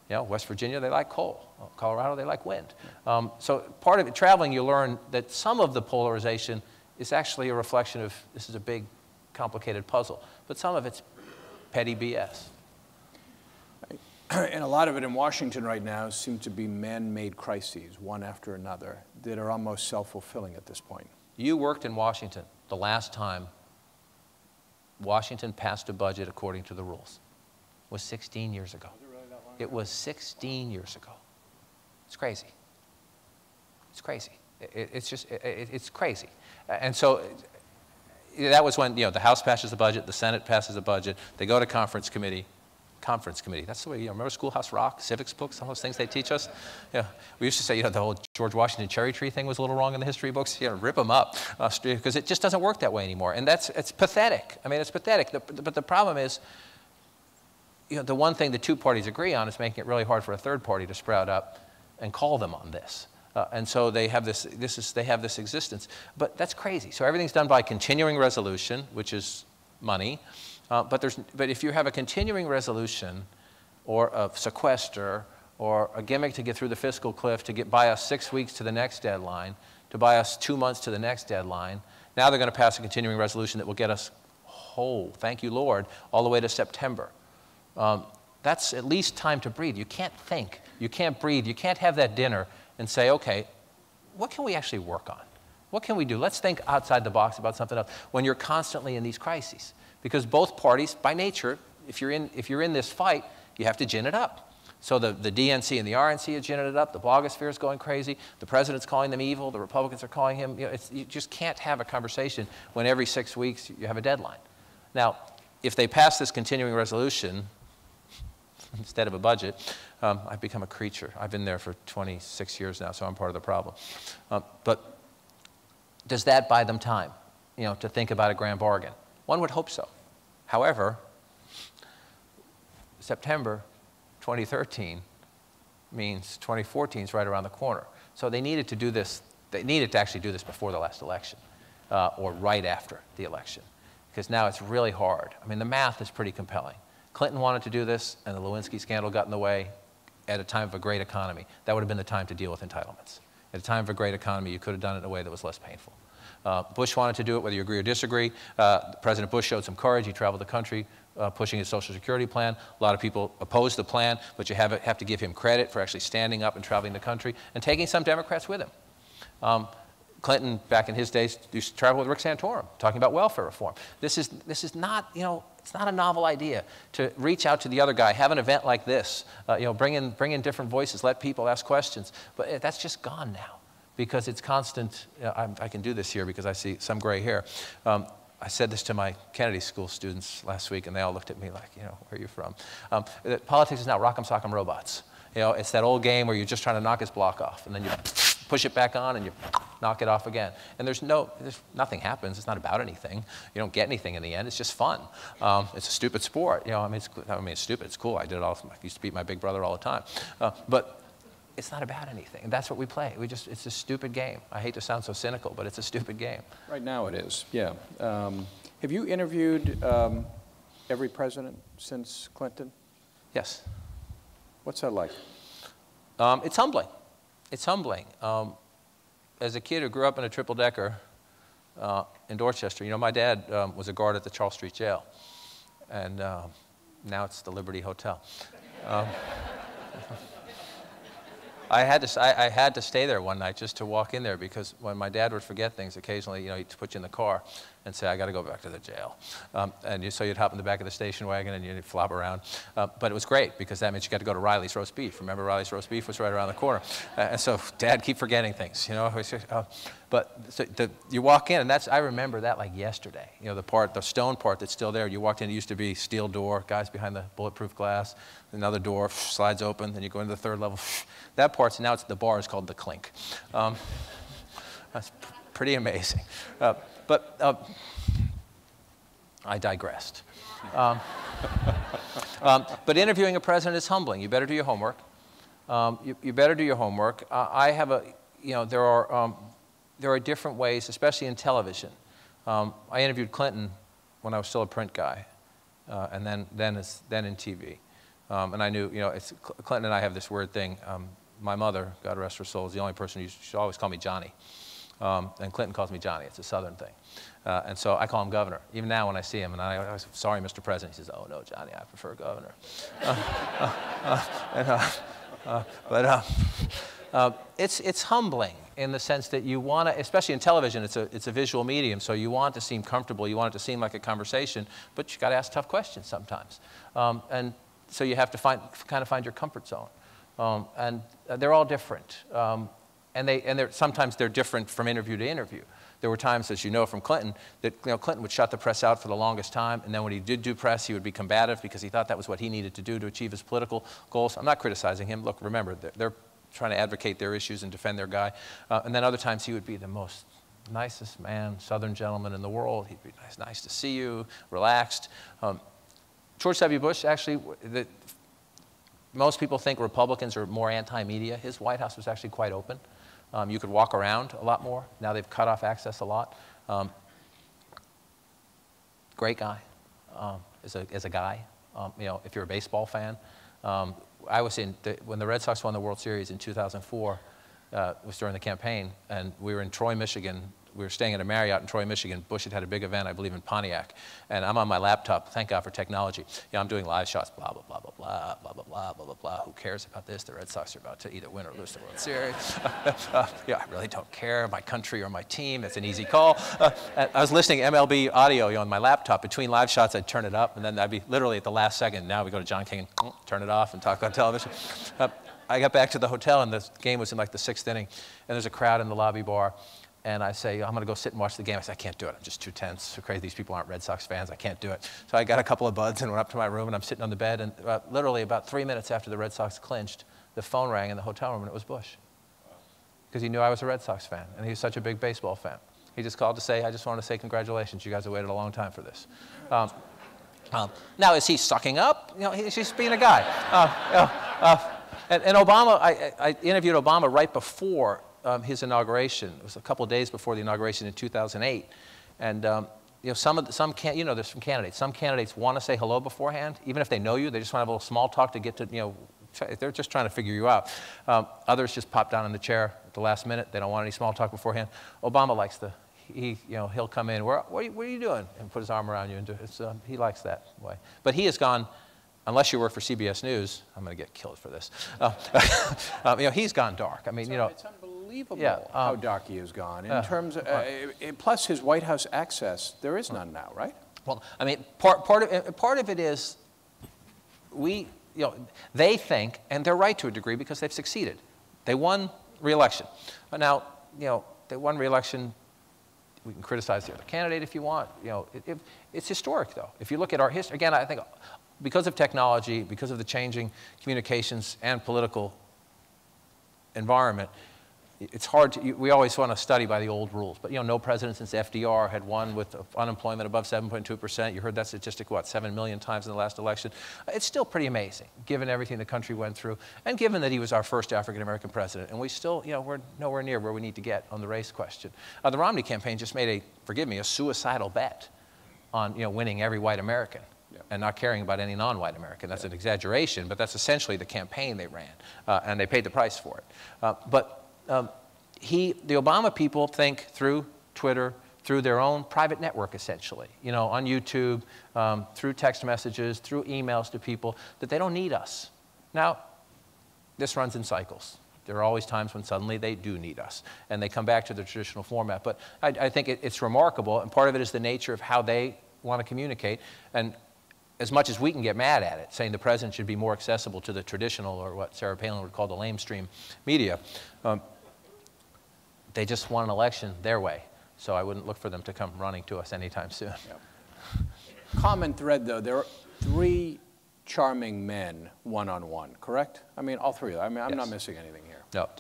West Virginia, they like coal. Colorado, they like wind. So part of it, traveling, you learn that some of the polarization is actually a reflection of, this is a big, complicated puzzle, but some of it's petty BS. And a lot of it in Washington right now seem to be man-made crises, one after another, that are almost self-fulfilling at this point. You worked in Washington the last time Washington passed a budget according to the rules. It was 16 years ago. Was it really that long ago? It was 16 years ago. It's crazy. It's crazy. It's crazy. And so that was when the House passes a budget, the Senate passes a budget, they go to conference committee. That's the way, remember Schoolhouse Rock, civics books, all those things they teach us? We used to say, the whole George Washington cherry tree thing was a little wrong in the history books. Rip them up, because it just doesn't work that way anymore. And it's pathetic. I mean, it's pathetic. But the problem is, the one thing the two parties agree on is making it really hard for a third party to sprout up and call them on this. And so they have this existence. But that's crazy. So everything's done by continuing resolution, which is money. But if you have a continuing resolution or a sequester or a gimmick to get through the fiscal cliff to buy us 6 weeks to the next deadline, to buy us 2 months to the next deadline, now they're going to pass a continuing resolution that will get us whole, thank you, Lord, all the way to September. That's at least time to breathe. You can't think. You can't breathe. You can't have that dinner and say, okay, what can we actually work on? What can we do? Let's think outside the box about something else when you're constantly in these crises. Because both parties, by nature, if you're in this fight, you have to gin it up. So the DNC and the RNC are ginning it up. The blogosphere is going crazy. The president's calling them evil. The Republicans are calling him. You just can't have a conversation when every 6 weeks you have a deadline. Now, if they pass this continuing resolution instead of a budget, I've become a creature. I've been there for 26 years now, so I'm part of the problem. But does that buy them time, to think about a grand bargain? One would hope so. However, September 2013 means 2014 is right around the corner. So they needed to do this. They needed to actually do this before the last election, or right after the election, because now it's really hard. I mean, the math is pretty compelling. Clinton wanted to do this, and the Lewinsky scandal got in the way at a time of a great economy. That would have been the time to deal with entitlements. At a time of a great economy, you could have done it in a way that was less painful. Bush wanted to do it, whether you agree or disagree. President Bush showed some courage. He traveled the country pushing his Social Security plan. A lot of people opposed the plan, but you have to give him credit for actually standing up and traveling the country and taking some Democrats with him. Clinton, back in his days, used to travel with Rick Santorum, talking about welfare reform. This is not, it's not a novel idea to reach out to the other guy, have an event like this, bring in different voices, let people ask questions. But that's just gone now, because it's constant. I can do this here because I see some gray hair. I said this to my Kennedy School students last week, and they all looked at me like, where are you from? That politics is now rock'em sock'em robots. It's that old game where you're just trying to knock his block off, and then you push it back on, and you knock it off again. And nothing happens. It's not about anything. You don't get anything in the end. It's just fun. It's a stupid sport. It's stupid. It's cool. I did it all. I used to beat my big brother all the time. But it's not about anything. And that's what we play. It's a stupid game. I hate to sound so cynical, but it's a stupid game. Right now it is, yeah. Have you interviewed every president since Clinton? Yes. What's that like? It's humbling. It's humbling. As a kid who grew up in a triple-decker in Dorchester, my dad was a guard at the Charles Street Jail, and now it's the Liberty Hotel. I had to stay there one night just to walk in there, because when my dad would forget things, occasionally, he'd put you in the car and say, I got to go back to the jail. So you'd hop in the back of the station wagon and you'd flop around. But it was great, because that meant you got to go to Riley's Roast Beef. Remember, Riley's Roast Beef was right around the corner. And so Dad, keep forgetting things, But you walk in, and I remember that like yesterday. The stone part that's still there. You walked in, it used to be steel door, guys behind the bulletproof glass. Another door slides open, then you go into the third level. That part's, now the bar is called the Clink. That's pretty amazing. But I digressed. But interviewing a president is humbling. You better do your homework. You better do your homework. I have there are different ways, especially in television. I interviewed Clinton when I was still a print guy, and then in TV. And I knew, Clinton and I have this weird thing. My mother, God rest her soul, is the only person who should always call me Johnny. And Clinton calls me Johnny. It's a Southern thing. And so I call him Governor. Even now when I see him, and I was, sorry, Mr. President. He says, oh, no, Johnny, I prefer Governor. It's humbling in the sense that you want to, especially in television, it's a visual medium, so you want to seem comfortable, you want it to seem like a conversation, but you got to ask tough questions sometimes. And so you have to kind of find your comfort zone. And they're all different. And sometimes they're different from interview to interview. There were times, as you know from Clinton, that Clinton would shut the press out for the longest time, and then when he did do press, he would be combative because he thought that was what he needed to do to achieve his political goals. I'm not criticizing him. Look, remember, they're trying to advocate their issues and defend their guy. And then other times he would be the most nicest man, Southern gentleman in the world. He'd be nice to see you, relaxed. George W. Bush, actually, most people think Republicans are more anti-media. His White House was actually quite open. You could walk around a lot more. Now they've cut off access a lot. Great guy as a guy. If you're a baseball fan. I was when the Red Sox won the World Series in 2004, it was during the campaign, and we were in Troy, Michigan, we were staying at a Marriott in Troy, Michigan. Bush had a big event, I believe, in Pontiac. And I'm on my laptop, thank God for technology. I'm doing live shots, blah, blah, blah, blah, blah, blah, blah, blah, blah, blah, blah. Who cares about this? The Red Sox are about to either win or lose the World Series. I really don't care. My country or my team, it's an easy call. I was listening to MLB audio on my laptop. Between live shots, I'd turn it up, and then I'd be literally at the last second. Now we go to John King and turn it off and talk on television. I got back to the hotel, and the game was in like the 6th inning, and there's a crowd in the lobby bar, and I say, I'm going to go sit and watch the game. I said, I can't do it. I'm just too tense, so crazy. These people aren't Red Sox fans. I can't do it. So I got a couple of buds and went up to my room, and I'm sitting on the bed, and literally about 3 minutes after the Red Sox clinched, the phone rang in the hotel room, and it was Bush, because he knew I was a Red Sox fan, and he was such a big baseball fan. He just called to say, I just wanted to say congratulations. You guys have waited a long time for this. Now, is he sucking up? He's just being a guy. And Obama, I interviewed Obama right before his inauguration. It was a couple of days before the inauguration in 2008. And there's some candidates. Some candidates want to say hello beforehand, even if they know you. They just want to have a little small talk to get to, they're just trying to figure you out. Others just pop down in the chair at the last minute. They don't want any small talk beforehand. Obama likes to. He'll come in. What are you doing? And put his arm around you. And he likes that way. But he has gone. Unless you work for CBS News, I'm going to get killed for this. He's gone dark. I mean, it's unbelievable how dark he has gone. In terms of, plus his White House access, there is none now, right? Well, I mean, part of it is they think, and they're right to a degree because they've succeeded. They won re-election. Now, they won re-election. We can criticize the other candidate if you want. It's historic, though. If you look at our history, again, I think. Because of technology, because of the changing communications and political environment, it's hard to, we always want to study by the old rules. But no president since FDR had won with unemployment above 7.2%. You heard that statistic, 7 million times in the last election. It's still pretty amazing, given everything the country went through, and given that he was our first African-American president. And we still, we're nowhere near where we need to get on the race question. The Romney campaign just made a suicidal bet on, winning every white American. And not caring about any non-white American. That's an exaggeration, but that's essentially the campaign they ran, and they paid the price for it. But the Obama people think through Twitter, through their own private network, essentially, on YouTube, through text messages, through emails to people, that they don't need us. Now, this runs in cycles. There are always times when suddenly they do need us, and they come back to the traditional format. But I think it's remarkable, and part of it is the nature of how they want to communicate. And as much as we can get mad at it, saying the president should be more accessible to the traditional, or what Sarah Palin would call the lamestream media, they just won an election their way. So I wouldn't look for them to come running to us anytime soon. Yep. Common thread, though, there are 3 charming men one-on-one, correct? I mean, all 3 of them. I mean, I'm not missing anything here. No,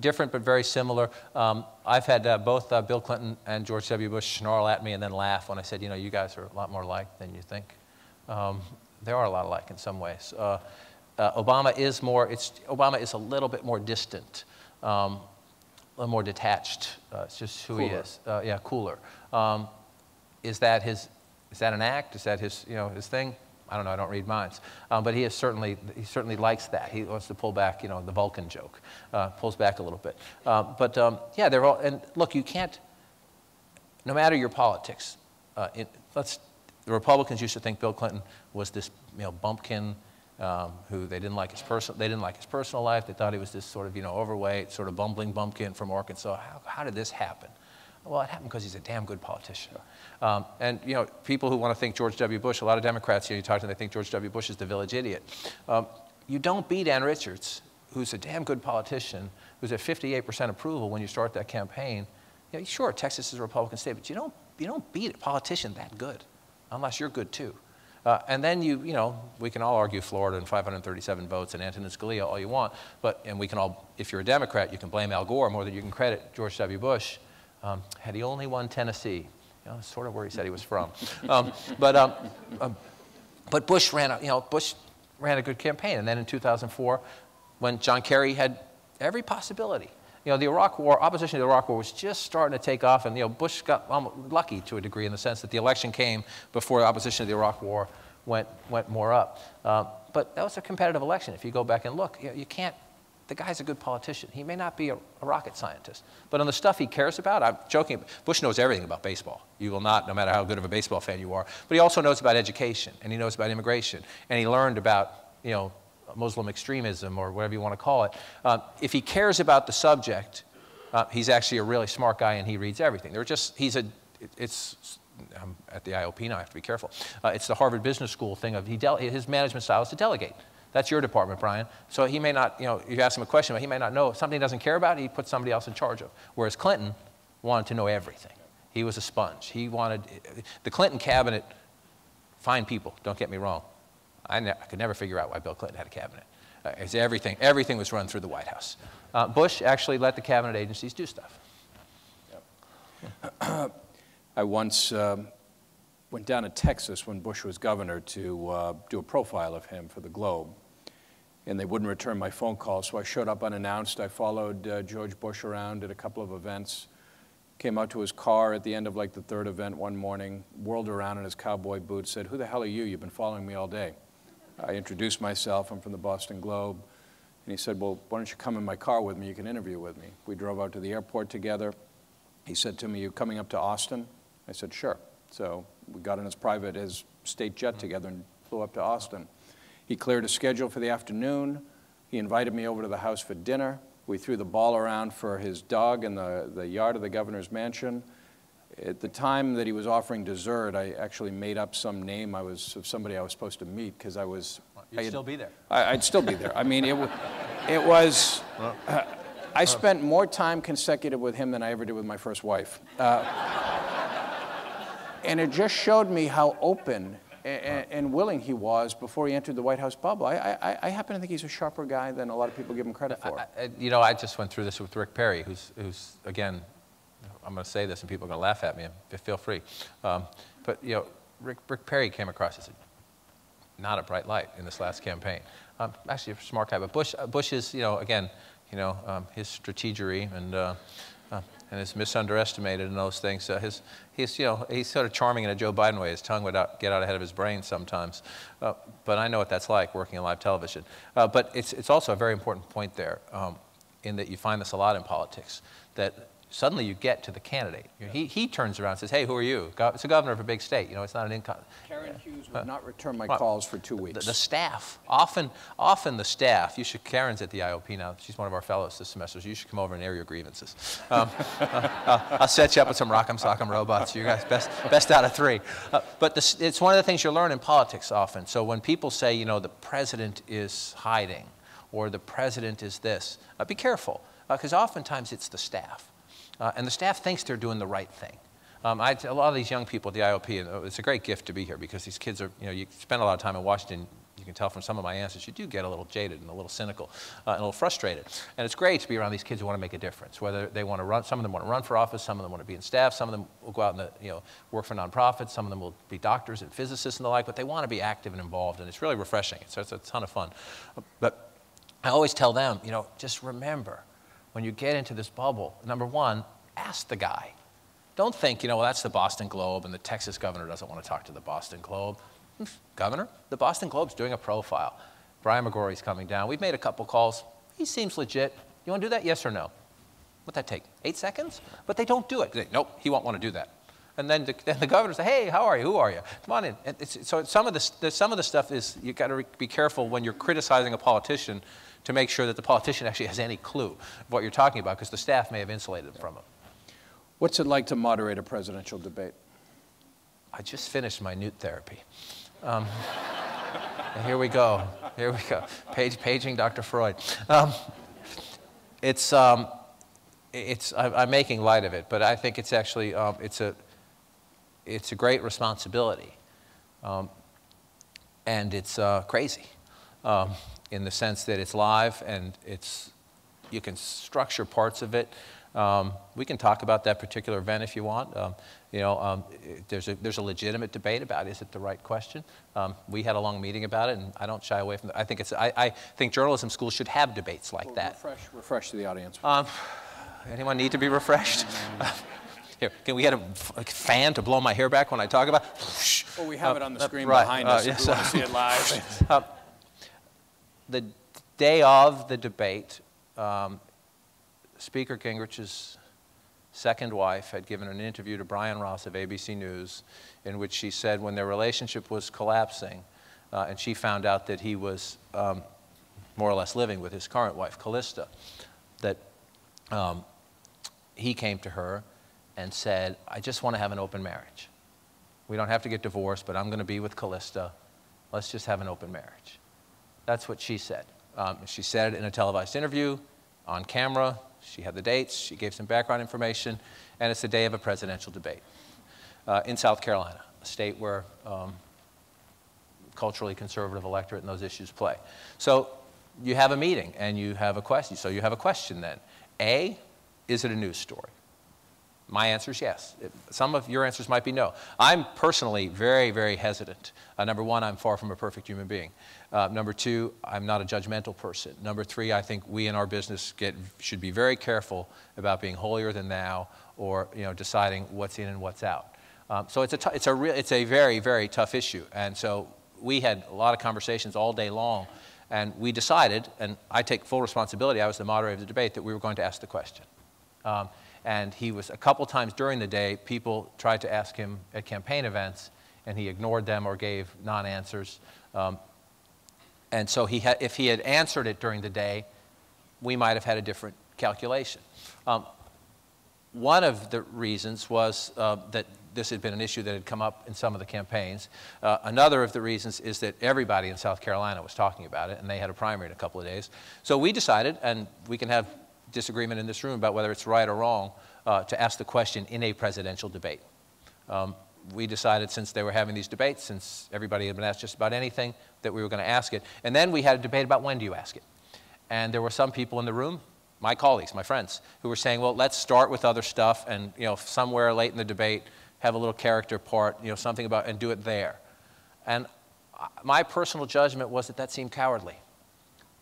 different but very similar. I've had both Bill Clinton and George W. Bush snarl at me and then laugh when I said, you guys are a lot more alike than you think. There are a lot alike in some ways. Obama is a little bit more distant, a little more detached. It's just who he is. Cooler. Is that an act? Is that his thing? I don't know. I don't read minds, but he certainly likes that. He wants to pull back, the Vulcan joke, pulls back a little bit. They're all. And look, you can't. No matter your politics, the Republicans used to think Bill Clinton was this, bumpkin, who they didn't like his personal life. They thought he was this sort of, overweight, sort of bumbling bumpkin from Arkansas. How did this happen? Well, it happened because he's a damn good politician. And people who want to think George W. Bush, a lot of Democrats, you talk to them, they think George W. Bush is the village idiot. You don't beat Ann Richards, who's a damn good politician, who's at 58% approval when you start that campaign. Sure, Texas is a Republican state, but you don't beat a politician that good, unless you're good too. And then we can all argue Florida and 537 votes and Antonin Scalia all you want, and we can all, if you're a Democrat, you can blame Al Gore more than you can credit George W. Bush. Had he only won Tennessee, sort of where he said he was from. But Bush ran a good campaign. And then in 2004, when John Kerry had every possibility, the Iraq War, opposition to the Iraq War was just starting to take off, and Bush got lucky to a degree in the sense that the election came before the opposition to the Iraq War went more up. But that was a competitive election. If you go back and look, you can't the guy's a good politician. He may not be a rocket scientist, but on the stuff he cares about, I'm joking, Bush knows everything about baseball. You will not, no matter how good of a baseball fan you are, but he also knows about education, and he knows about immigration, and he learned about, you know, Muslim extremism or whatever you want to call it. If he cares about the subject, he's actually a really smart guy, and he reads everything. They're just, I'm at the IOP now, I have to be careful. It's the Harvard Business School thing of his management style is to delegate. That's your department, Brian. So he may not, you know, you ask him a question, but he may not know. If something he doesn't care about, he puts somebody else in charge of. Whereas Clinton wanted to know everything. He was a sponge. He wanted, the Clinton cabinet, fine people, don't get me wrong. I could never figure out why Bill Clinton had a cabinet. Everything was run through the White House. Bush actually let the cabinet agencies do stuff. Yep. I once went down to Texas when Bush was governor to do a profile of him for the Globe. And they wouldn't return my phone call, so I showed up unannounced. I followed George Bush around at a couple of events, came out to his car at the end of like the third event one morning, whirled around in his cowboy boots, said, "Who the hell are you? You've been following me all day." I introduced myself. I'm from the Boston Globe. And he said, "Well, why don't you come in my car with me? You can interview with me." We drove out to the airport together. He said to me, "You coming up to Austin?" I said, "Sure." So we got in his state jet together and flew up to Austin. He cleared a schedule for the afternoon. He invited me over to the house for dinner. We threw the ball around for his dog in the yard of the governor's mansion. At the time that he was offering dessert, I actually made up some name of somebody I was supposed to meet because I was... You'd still be there. I'd still be there. I mean, it was... I spent more time consecutive with him than I ever did with my first wife. And it just showed me how open and willing he was before he entered the White House bubble. I happen to think he's a sharper guy than a lot of people give him credit for. You know, I just went through this with Rick Perry, who's again, I'm going to say this and people are going to laugh at me. Feel free. But, you know, Rick Perry came across as not a bright light in this last campaign. Actually, a smart guy. But Bush is, you know, again, you know, his strategery and is misunderestimated in those things. He's sort of charming in a Joe Biden way. His tongue would get out ahead of his brain sometimes. But I know what that's like working in live television. But it's also a very important point there in that you find this a lot in politics, that suddenly you get to the candidate. He turns around and says, "Hey, who are you?" It's a governor of a big state. You know, it's not an income. Karen Hughes would not return my calls for 2 weeks. The staff, often the staff. Karen's at the IOP now. She's one of our fellows this semester. So you should come over and air your grievances. I'll set you up with some Rock'em Sock'em robots. You guys, best out of 3. But it's one of the things you learn in politics often. So when people say, you know, the president is hiding, or the president is this, be careful, because oftentimes it's the staff. And the staff thinks they're doing the right thing. A lot of these young people at the IOP, and it's a great gift to be here because these kids are, you know, you spend a lot of time in Washington. You can tell from some of my answers, you do get a little jaded and a little cynical and a little frustrated. And it's great to be around these kids who want to make a difference, whether they want to run, some of them want to run for office, some of them want to be in staff, some of them will go out and, you know, work for nonprofits, some of them will be doctors and physicists and the like, but they want to be active and involved, and it's really refreshing. So it's a ton of fun. But I always tell them, you know, just remember, when you get into this bubble, number one, ask the guy. Don't think, you know, well, that's the Boston Globe and the Texas governor doesn't want to talk to the Boston Globe. Governor, the Boston Globe's doing a profile. Brian McGrory's coming down. We've made a couple calls. He seems legit. You want to do that? Yes or no? What'd that take? 8 seconds? But they don't do it. They, nope, he won't want to do that. And then the governor says, "Hey, how are you? Who are you? Come on in." So some of the stuff is you got to be careful when you're criticizing a politician to make sure that the politician actually has any clue of what you're talking about, because the staff may have insulated them from it. What's it like to moderate a presidential debate? I just finished my newt therapy. Here we go. Here we go. Paging Dr. Freud. I'm making light of it, but I think it's actually it's a great responsibility, and it's crazy in the sense that it's live and you can structure parts of it. We can talk about that particular event if you want. You know, there's a legitimate debate about, is it the right question? We had a long meeting about it, and I don't shy away from it. I think journalism schools should have debates like that. Refresh the audience. Anyone need to be refreshed? Here, can we get a fan to blow my hair back when I talk about it? Well, we have it on the screen behind us if you want to see it live. The day of the debate, Speaker Gingrich's second wife had given an interview to Brian Ross of ABC News in which she said when their relationship was collapsing and she found out that he was more or less living with his current wife, Callista, that he came to her and said, I just want to have an open marriage. We don't have to get divorced, but I'm going to be with Callista. Let's just have an open marriage. That's what she said. She said it in a televised interview, on camera. She had the dates. She gave some background information. And it's the day of a presidential debate in South Carolina, a state where culturally conservative electorate and those issues play. So you have a meeting and you have a question. So you have a question then. A, is it a news story? My answer is yes. Some of your answers might be no. I'm personally very, very hesitant. Number one, I'm far from a perfect human being. Number two, I'm not a judgmental person. Number three, I think we in our business should be very careful about being holier than thou or deciding what's in and what's out. So it's a very, very tough issue. And so we had a lot of conversations all day long. And we decided, and I take full responsibility, I was the moderator of the debate, that we were going to ask the question. And he was, a couple times during the day, people tried to ask him at campaign events, and he ignored them or gave non-answers. And so if he had answered it during the day, we might have had a different calculation. One of the reasons was that this had been an issue that had come up in some of the campaigns. Another of the reasons is that everybody in South Carolina was talking about it, and they had a primary in a couple of days. So we decided, and we can have disagreement in this room about whether it's right or wrong, to ask the question in a presidential debate. We decided, since they were having these debates, since everybody had been asked just about anything, that we were going to ask it. And then we had a debate about when do you ask it. And there were some people in the room, my colleagues, my friends, who were saying, well, let's start with other stuff and somewhere late in the debate have a little character part, something about, and do it there. And my personal judgment was that seemed cowardly.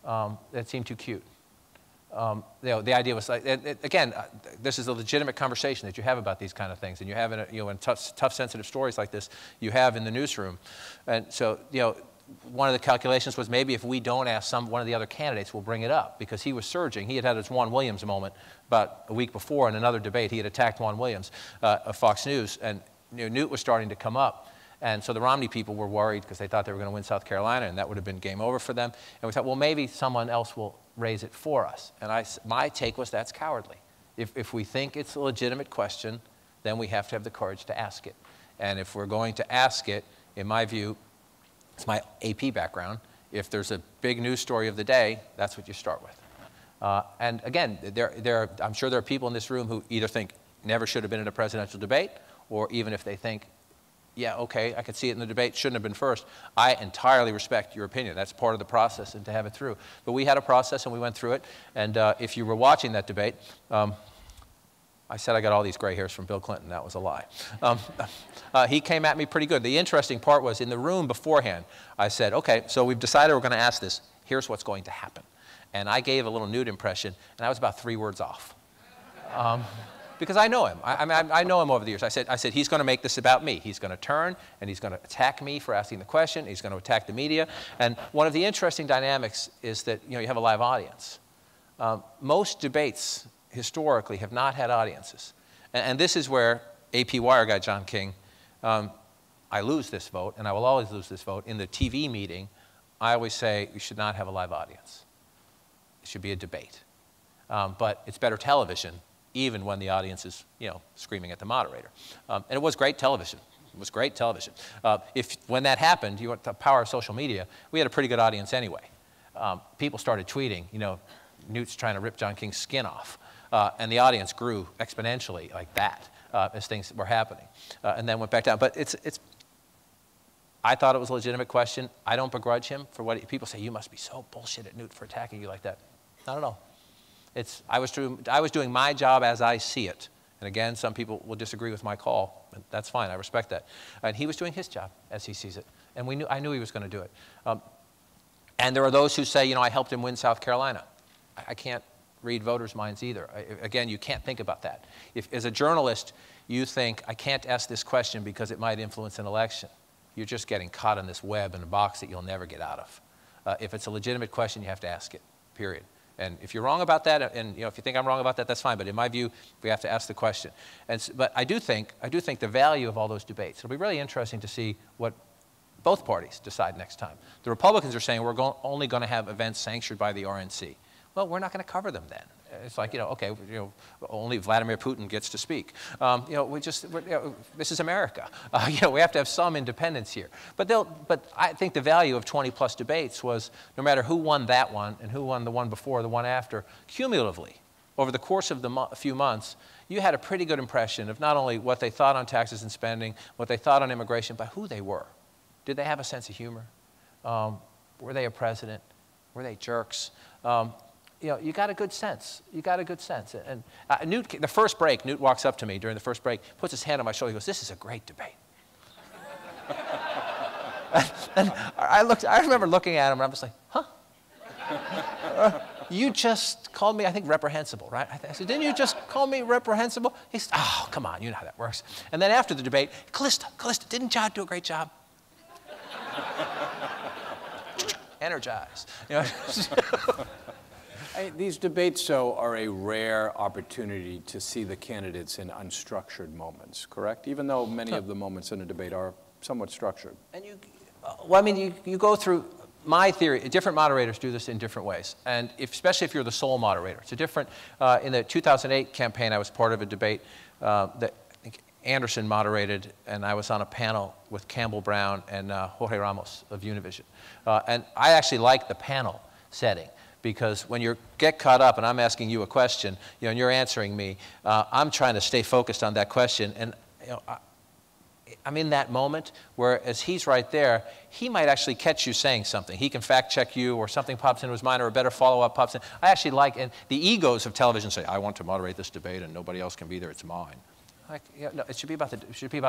That seemed too cute. The idea was like, again, this is a legitimate conversation that you have about these kind of things, and you have in tough, sensitive stories like this, you have in the newsroom. And so, one of the calculations was maybe if we don't ask one of the other candidates, we'll bring it up, because he was surging. He had had his Juan Williams moment about a week before in another debate. He had attacked Juan Williams of Fox News, and Newt was starting to come up. And so the Romney people were worried because they thought they were going to win South Carolina, and that would have been game over for them. And we thought, well, maybe someone else will raise it for us. And my take was that's cowardly. If we think it's a legitimate question, then we have to have the courage to ask it. And if we're going to ask it, in my view, it's my AP background, if there's a big news story of the day, that's what you start with. And again, I'm sure there are people in this room who either think never should have been in a presidential debate, or even if they think, yeah, okay, I could see it in the debate, shouldn't have been first. I entirely respect your opinion. That's part of the process, and to have it through. But we had a process, and we went through it. And if you were watching that debate, I said I got all these gray hairs from Bill Clinton. That was a lie. He came at me pretty good. The interesting part was in the room beforehand, I said, okay, so we've decided we're going to ask this. Here's what's going to happen. And I gave a little Newt impression, and I was about 3 words off. Because I know him. I know him over the years. I said, he's going to make this about me. He's going to turn, and he's going to attack me for asking the question. He's going to attack the media. And one of the interesting dynamics is that you have a live audience. Most debates, historically, have not had audiences. And this is where AP Wire guy John King, I lose this vote, and I will always lose this vote. In the TV meeting, I always say you should not have a live audience. It should be a debate. But it's better television, even when the audience is, screaming at the moderator. And it was great television. It was great television. When that happened, you want the power of social media, we had a pretty good audience anyway. People started tweeting, Newt's trying to rip John King's skin off. And the audience grew exponentially like that as things were happening. And then went back down. But I thought it was a legitimate question. I don't begrudge him for what people say, you must be so bullshit at Newt for attacking you like that. Not at all. I was doing my job as I see it. And again, some people will disagree with my call. And that's fine. I respect that. And he was doing his job as he sees it. And I knew he was going to do it. And there are those who say, I helped him win South Carolina. I can't read voters' minds either. Again, you can't think about that. If, as a journalist, you think, I can't ask this question because it might influence an election, you're just getting caught in this web in a box that you'll never get out of. If it's a legitimate question, you have to ask it, period. And if you're wrong about that, and if you think I'm wrong about that, that's fine. But in my view, we have to ask the question. But I do think the value of all those debates. It'll be really interesting to see what both parties decide next time. The Republicans are saying we're only going to have events sanctioned by the RNC. Well, we're not going to cover them then. It's like, okay, only Vladimir Putin gets to speak. This is America. We have to have some independence here. But I think the value of 20+ debates was no matter who won that one and who won the one before, the one after, cumulatively, over the course of a few months, you had a pretty good impression of not only what they thought on taxes and spending, what they thought on immigration, but who they were. Did they have a sense of humor? Were they a president? Were they jerks? You got a good sense. You got a good sense. And Newt, the first break, Newt walks up to me during the first break, puts his hand on my shoulder. He goes, "This is a great debate." and I remember looking at him, and I was like, "Huh? You just called me, I think, reprehensible, right?" I said, "Didn't you just call me reprehensible?" He said, "Oh, come on, you know how that works." And then after the debate, Callista, didn't John do a great job? Energized. These debates, though, are a rare opportunity to see the candidates in unstructured moments, correct? Even though many of the moments in a debate are somewhat structured. And you go through, my theory, different moderators do this in different ways. And especially if you're the sole moderator. It's a different, in the 2008 campaign, I was part of a debate that I think Anderson moderated, and I was on a panel with Campbell Brown and Jorge Ramos of Univision. And I actually like the panel setting. Because when you get caught up and I'm asking you a question, and you're answering me, I'm trying to stay focused on that question. And I'm in that moment where, as he's right there, he might actually catch you saying something. He can fact check you, or something pops into his mind, or a better follow-up pops in. I actually like, and the egos of television say, "I want to moderate this debate and nobody else can be there, it's mine." No, it should be about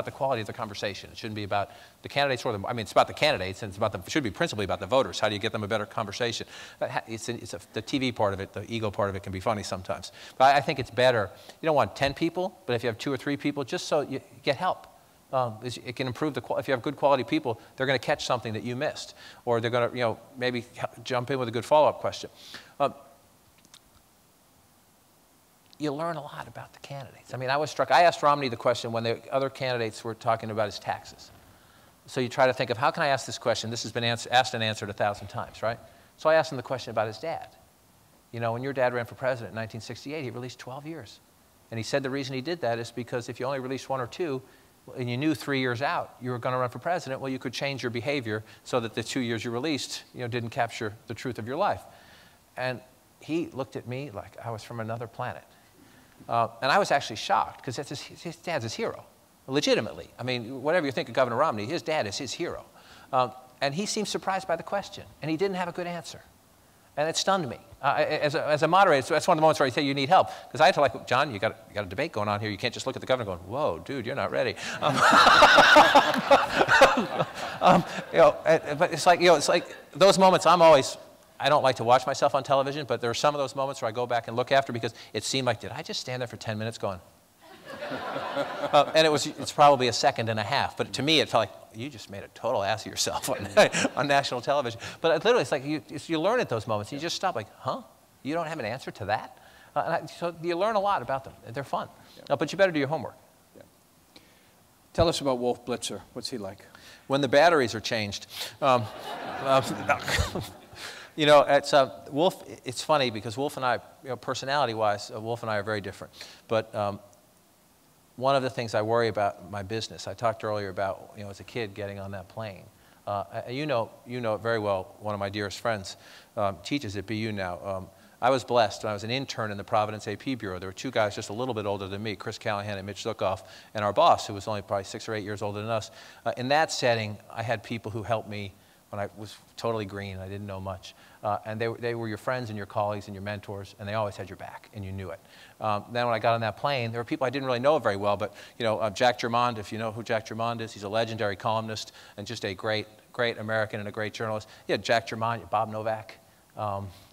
the quality of the conversation. It shouldn't be about the candidates or it's about the candidates, and it should be principally about the voters. How do you get them a better conversation? The TV part of it, the ego part of it can be funny sometimes. But I think it's better. You don't want 10 people, but if you have 2 or 3 people, just so you get help. It can improve the quality. If you have good quality people, they're going to catch something that you missed, or they're going to maybe jump in with a good follow-up question. You learn a lot about the candidates. I was struck. I asked Romney the question when the other candidates were talking about his taxes. So you try to think of, how can I ask this question? This has been asked and answered 1,000 times, right? So I asked him the question about his dad. When your dad ran for president in 1968, he released 12 years. And he said the reason he did that is because if you only released 1 or 2, and you knew 3 years out you were going to run for president, well, you could change your behavior so that the 2 years you released, didn't capture the truth of your life. And he looked at me like I was from another planet. And I was actually shocked, because his dad's his hero, legitimately. Whatever you think of Governor Romney, his dad is his hero. And he seemed surprised by the question, and he didn't have a good answer. And it stunned me. As a moderator, so that's one of the moments where I say you need help. Because I had to John, you got a debate going on here. You can't just look at the governor going, "Whoa, dude, you're not ready." But it's like those moments I don't like to watch myself on television, but there are some of those moments where I go back and look after, because it seemed like, did I just stand there for 10 minutes going? And it's probably a second and a half, but to me it felt like, you just made a total ass of yourself on national television. But literally, it's like you learn at those moments. You just stop like, huh? You don't have an answer to that? So you learn a lot about them. They're fun. Yeah. But you better do your homework. Yeah. Tell us about Wolf Blitzer. What's he like? When the batteries are changed. Wolf, it's funny because Wolf and I, personality-wise, Wolf and I are very different. But one of the things I worry about in my business, I talked earlier about, as a kid getting on that plane. You know it very well. One of my dearest friends teaches at BU now. I was blessed when I was an intern in the Providence AP Bureau. There were 2 guys just a little bit older than me, Chris Callahan and Mitch Zukoff, and our boss, who was only probably 6 or 8 years older than us. In that setting, I had people who helped me when I was totally green. I didn't know much. And they were your friends and your colleagues and your mentors, and they always had your back, and you knew it. Then when I got on that plane, there were people I didn't really know very well, but Jack Germond, if you know who Jack Germond is, he's a legendary columnist and just a great American and a great journalist. Yeah, Jack Germond, Bob Novak,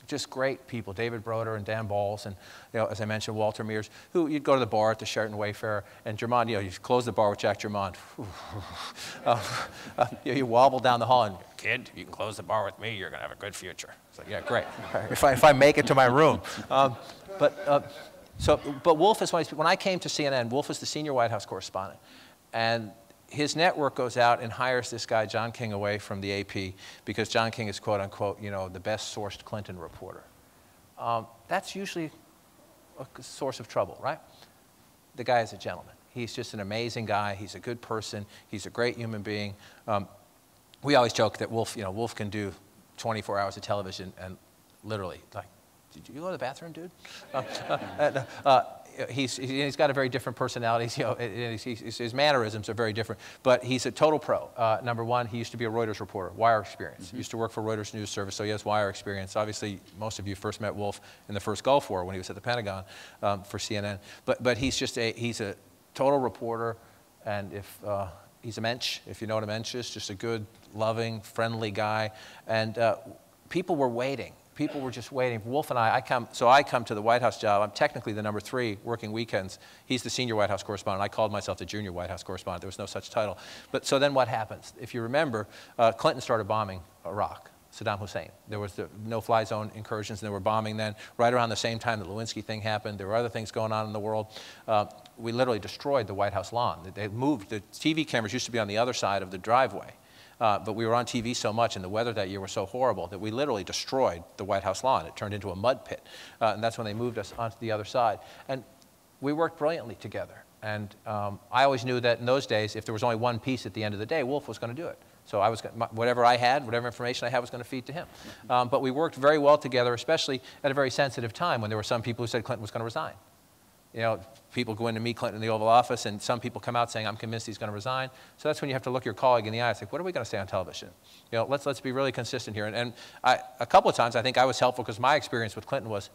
just great people, David Broder and Dan Balls, and as I mentioned, Walter Mears, who you'd go to the bar at the Sheraton Wayfarer, and Germond, you close the bar with Jack Germond. You wobble down the hall, and kid, you can close the bar with me, you're going to have a good future. It's like, yeah, great, if I make it to my room. But Wolf is when I came to CNN, Wolf was the senior White House correspondent, and his network goes out and hires this guy, John King, away from the AP because John King is, quote unquote, the best sourced Clinton reporter. That's usually a source of trouble, right? The guy is a gentleman. He's just an amazing guy. He's a good person. He's a great human being. We always joke that Wolf, Wolf can do 24 hours of television and literally, like, did you go to the bathroom, dude? He's got a very different personality. His mannerisms are very different. But he's a total pro. Number one, he used to be a Reuters reporter, wire experience. He used to work for Reuters News Service, so he has wire experience. Obviously, most of you first met Wolf in the first Gulf War when he was at the Pentagon for CNN. But he's a total reporter, and he's a mensch, if you know what a mensch is, just a good, loving, friendly guy. And people were waiting. People were just waiting. Wolf and I come to the White House job. I'm technically the number 3 working weekends. He's the senior White House correspondent. I called myself the junior White House correspondent. There was no such title. But so then what happens? If you remember, Clinton started bombing Iraq, Saddam Hussein. There was the no-fly zone incursions, and they were bombing then. Right around the same time the Lewinsky thing happened, there were other things going on in the world. We literally destroyed the White House lawn. They moved. The TV cameras used to be on the other side of the driveway. But we were on TV so much, and the weather that year was so horrible that we literally destroyed the White House lawn. It turned into a mud pit. And that's when they moved us onto the other side. And we worked brilliantly together. And I always knew that in those days, if there was only one piece at the end of the day, Wolf was going to do it. So whatever I had, whatever information I had was going to feed to him. But we worked very well together, especially at a very sensitive time when there were some people who said Clinton was going to resign. People go in to meet Clinton in the Oval Office, and some people come out saying, I'm convinced he's going to resign. So that's when you have to look your colleague in the eye and say, what are we going to say on television? Let's be really consistent here. And a couple of times, I think I was helpful because my experience with Clinton was,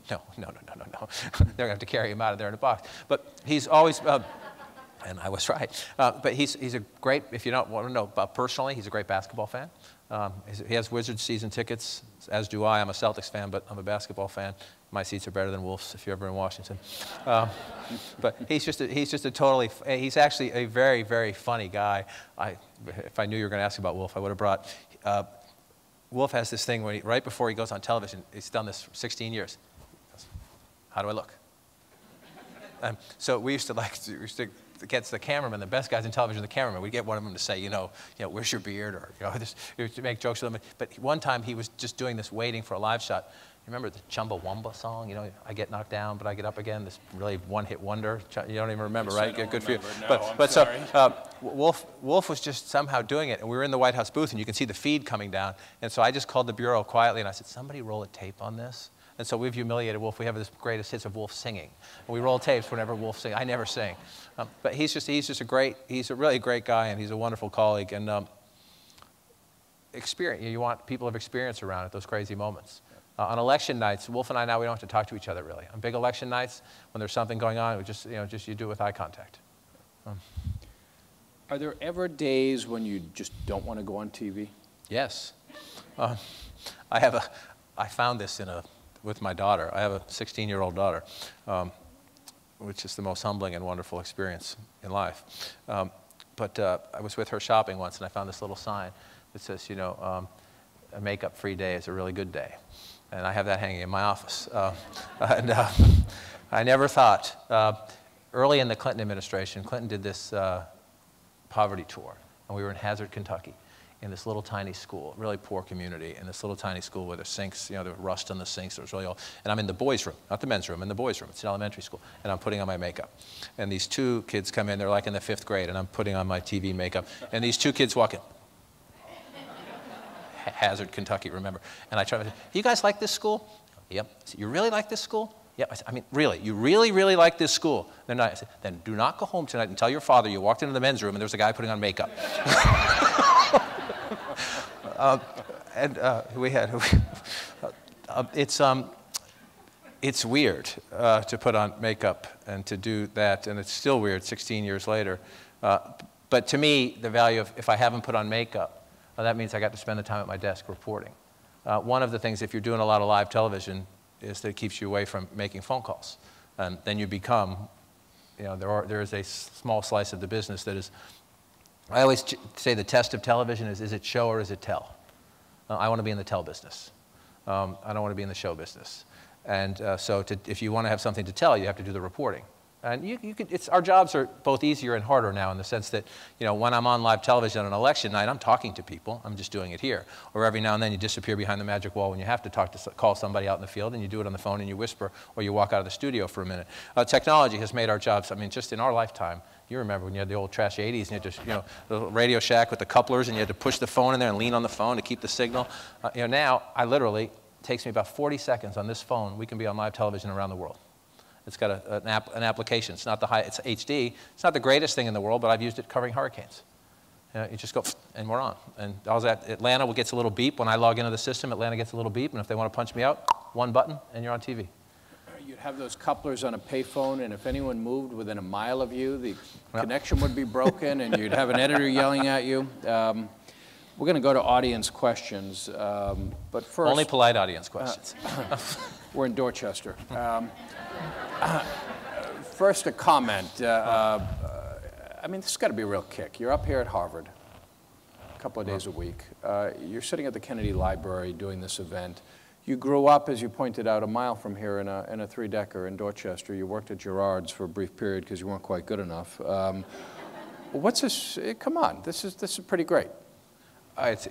no. They're going to have to carry him out of there in a box. But he's always, and I was right. But he's a great, if you don't want to know personally, he's a great basketball fan. He has Wizards season tickets, as do I. I'm a Celtics fan, but I'm a basketball fan. My seats are better than Wolf's if you're ever in Washington. But he's actually a very, very funny guy. If I knew you were going to ask about Wolf, I would have brought. Wolf has this thing where right before he goes on television, he's done this for 16 years. He goes, how do I look? So we used to get the cameraman, the best guys in television, the cameraman. We'd get one of them to say, where's your beard? Or, just to make jokes with them. But one time he was just doing this waiting for a live shot. Remember the Chumbawamba song? I get knocked down, but I get up again. This really one-hit wonder. You don't even remember, right? Good for you. No, Wolf was just somehow doing it, and we were in the White House booth, and you can see the feed coming down. And so I just called the bureau quietly, and I said, somebody roll a tape on this. And so we've humiliated Wolf. We have this greatest hits of Wolf singing. And we roll tapes whenever Wolf sings. I never sing. But he's a really great guy, and he's a wonderful colleague. And experience, you want people of experience around at those crazy moments. On election nights, Wolf and I now, we don't have to talk to each other really. On big election nights, when there's something going on, we just you do it with eye contact. Are there ever days when you just don't want to go on TV? Yes. I found this with my daughter. I have a 16-year-old daughter, which is the most humbling and wonderful experience in life. But I was with her shopping once, and I found this little sign that says, a makeup-free day is a really good day. And I have that hanging in my office. I never thought, early in the Clinton administration, Clinton did this poverty tour, and we were in Hazard, Kentucky, in this little tiny school, really poor community, in this little tiny school where the sinks, there was rust on the sinks, it was really old. And I'm in the boys' room, not the men's room, in the boys' room. It's an elementary school, and I'm putting on my makeup. And these 2 kids come in, they're like in the 5th grade, and I'm putting on my TV makeup. And these 2 kids walk in. Hazard, Kentucky, remember. And I try to say, you guys like this school? Yep. I said, you really like this school? Yep. I said, I mean, really, you really, really like this school? They're not. I said, then do not go home tonight and tell your father you walked into the men's room and there was a guy putting on makeup. It's weird to put on makeup and to do that, and it's still weird 16 years later. But to me, the value of if I haven't put on makeup, that means I got to spend the time at my desk reporting. One of the things, if you're doing a lot of live television, is that it keeps you away from making phone calls. And then you become, there is a small slice of the business that is, I always say the test of television is it show or is it tell? I want to be in the tell business. I don't want to be in the show business. And so if you want to have something to tell, you have to do the reporting. And our jobs are both easier and harder now in the sense that, when I'm on live television on an election night, I'm talking to people. I'm just doing it here. Or every now and then you disappear behind the magic wall when you have to call somebody out in the field, and you do it on the phone and you whisper, or you walk out of the studio for a minute. Technology has made our jobs, just in our lifetime, you remember when you had the old trashy 80s and you had to, the Radio Shack with the couplers, and you had to push the phone in there and lean on the phone to keep the signal. Now, it takes me about 40 seconds on this phone. We can be on live television around the world. It's got an application. It's not it's HD. It's not the greatest thing in the world, but I've used it covering hurricanes. You just go, and we're on. And I was at Atlanta, gets a little beep. When I log into the system, Atlanta gets a little beep. And if they want to punch me out, one button, and you're on TV. You'd have those couplers on a payphone, and if anyone moved within a mile of you, the connection would be broken, and you'd have an editor yelling at you. We're going to go to audience questions, but first... Only polite audience questions. We're in Dorchester. First, a comment. This has got to be a real kick. You're up here at Harvard a couple of days a week. You're sitting at the Kennedy Library doing this event. You grew up, as you pointed out, a mile from here in a three-decker in Dorchester. You worked at Gerard's for a brief period because you weren't quite good enough. What's this? Come on, this is pretty great. It's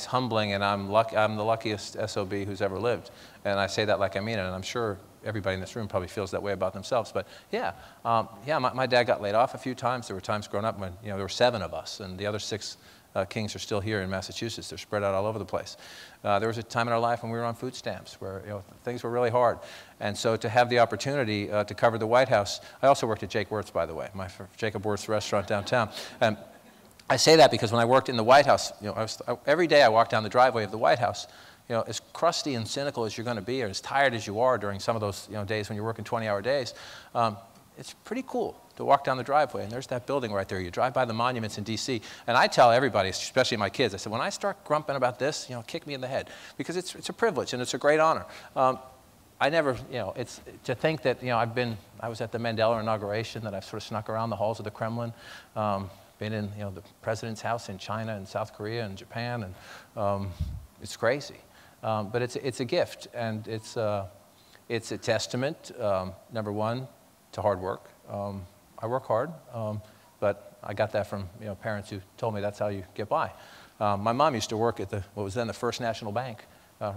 humbling, and I'm the luckiest SOB who's ever lived, and I say that like I mean it, and I'm sure everybody in this room probably feels that way about themselves. But my dad got laid off a few times. There were times growing up when there were 7 of us, and the other 6 Kings are still here in Massachusetts. They're spread out all over the place. There was a time in our life when we were on food stamps where things were really hard, and so to have the opportunity to cover the White House. I also worked at Jake Wirth's, by the way, Jacob Wirth's restaurant downtown. I say that because when I worked in the White House, every day I walked down the driveway of the White House, as crusty and cynical as you're going to be, or as tired as you are during some of those days when you're working 20-hour days, it's pretty cool to walk down the driveway, and there's that building right there. You drive by the monuments in D.C., and I tell everybody, especially my kids, I said, when I start grumping about this, kick me in the head, because it's a privilege and it's a great honor. I never, it's to think that, I was at the Mandela inauguration, that I've sort of snuck around the halls of the Kremlin, been in, the president's house in China and South Korea and Japan, and it's crazy. But it's a gift, and it's a testament, number one, to hard work. I work hard, but I got that from parents who told me that's how you get by. My mom used to work at what was then the First National Bank,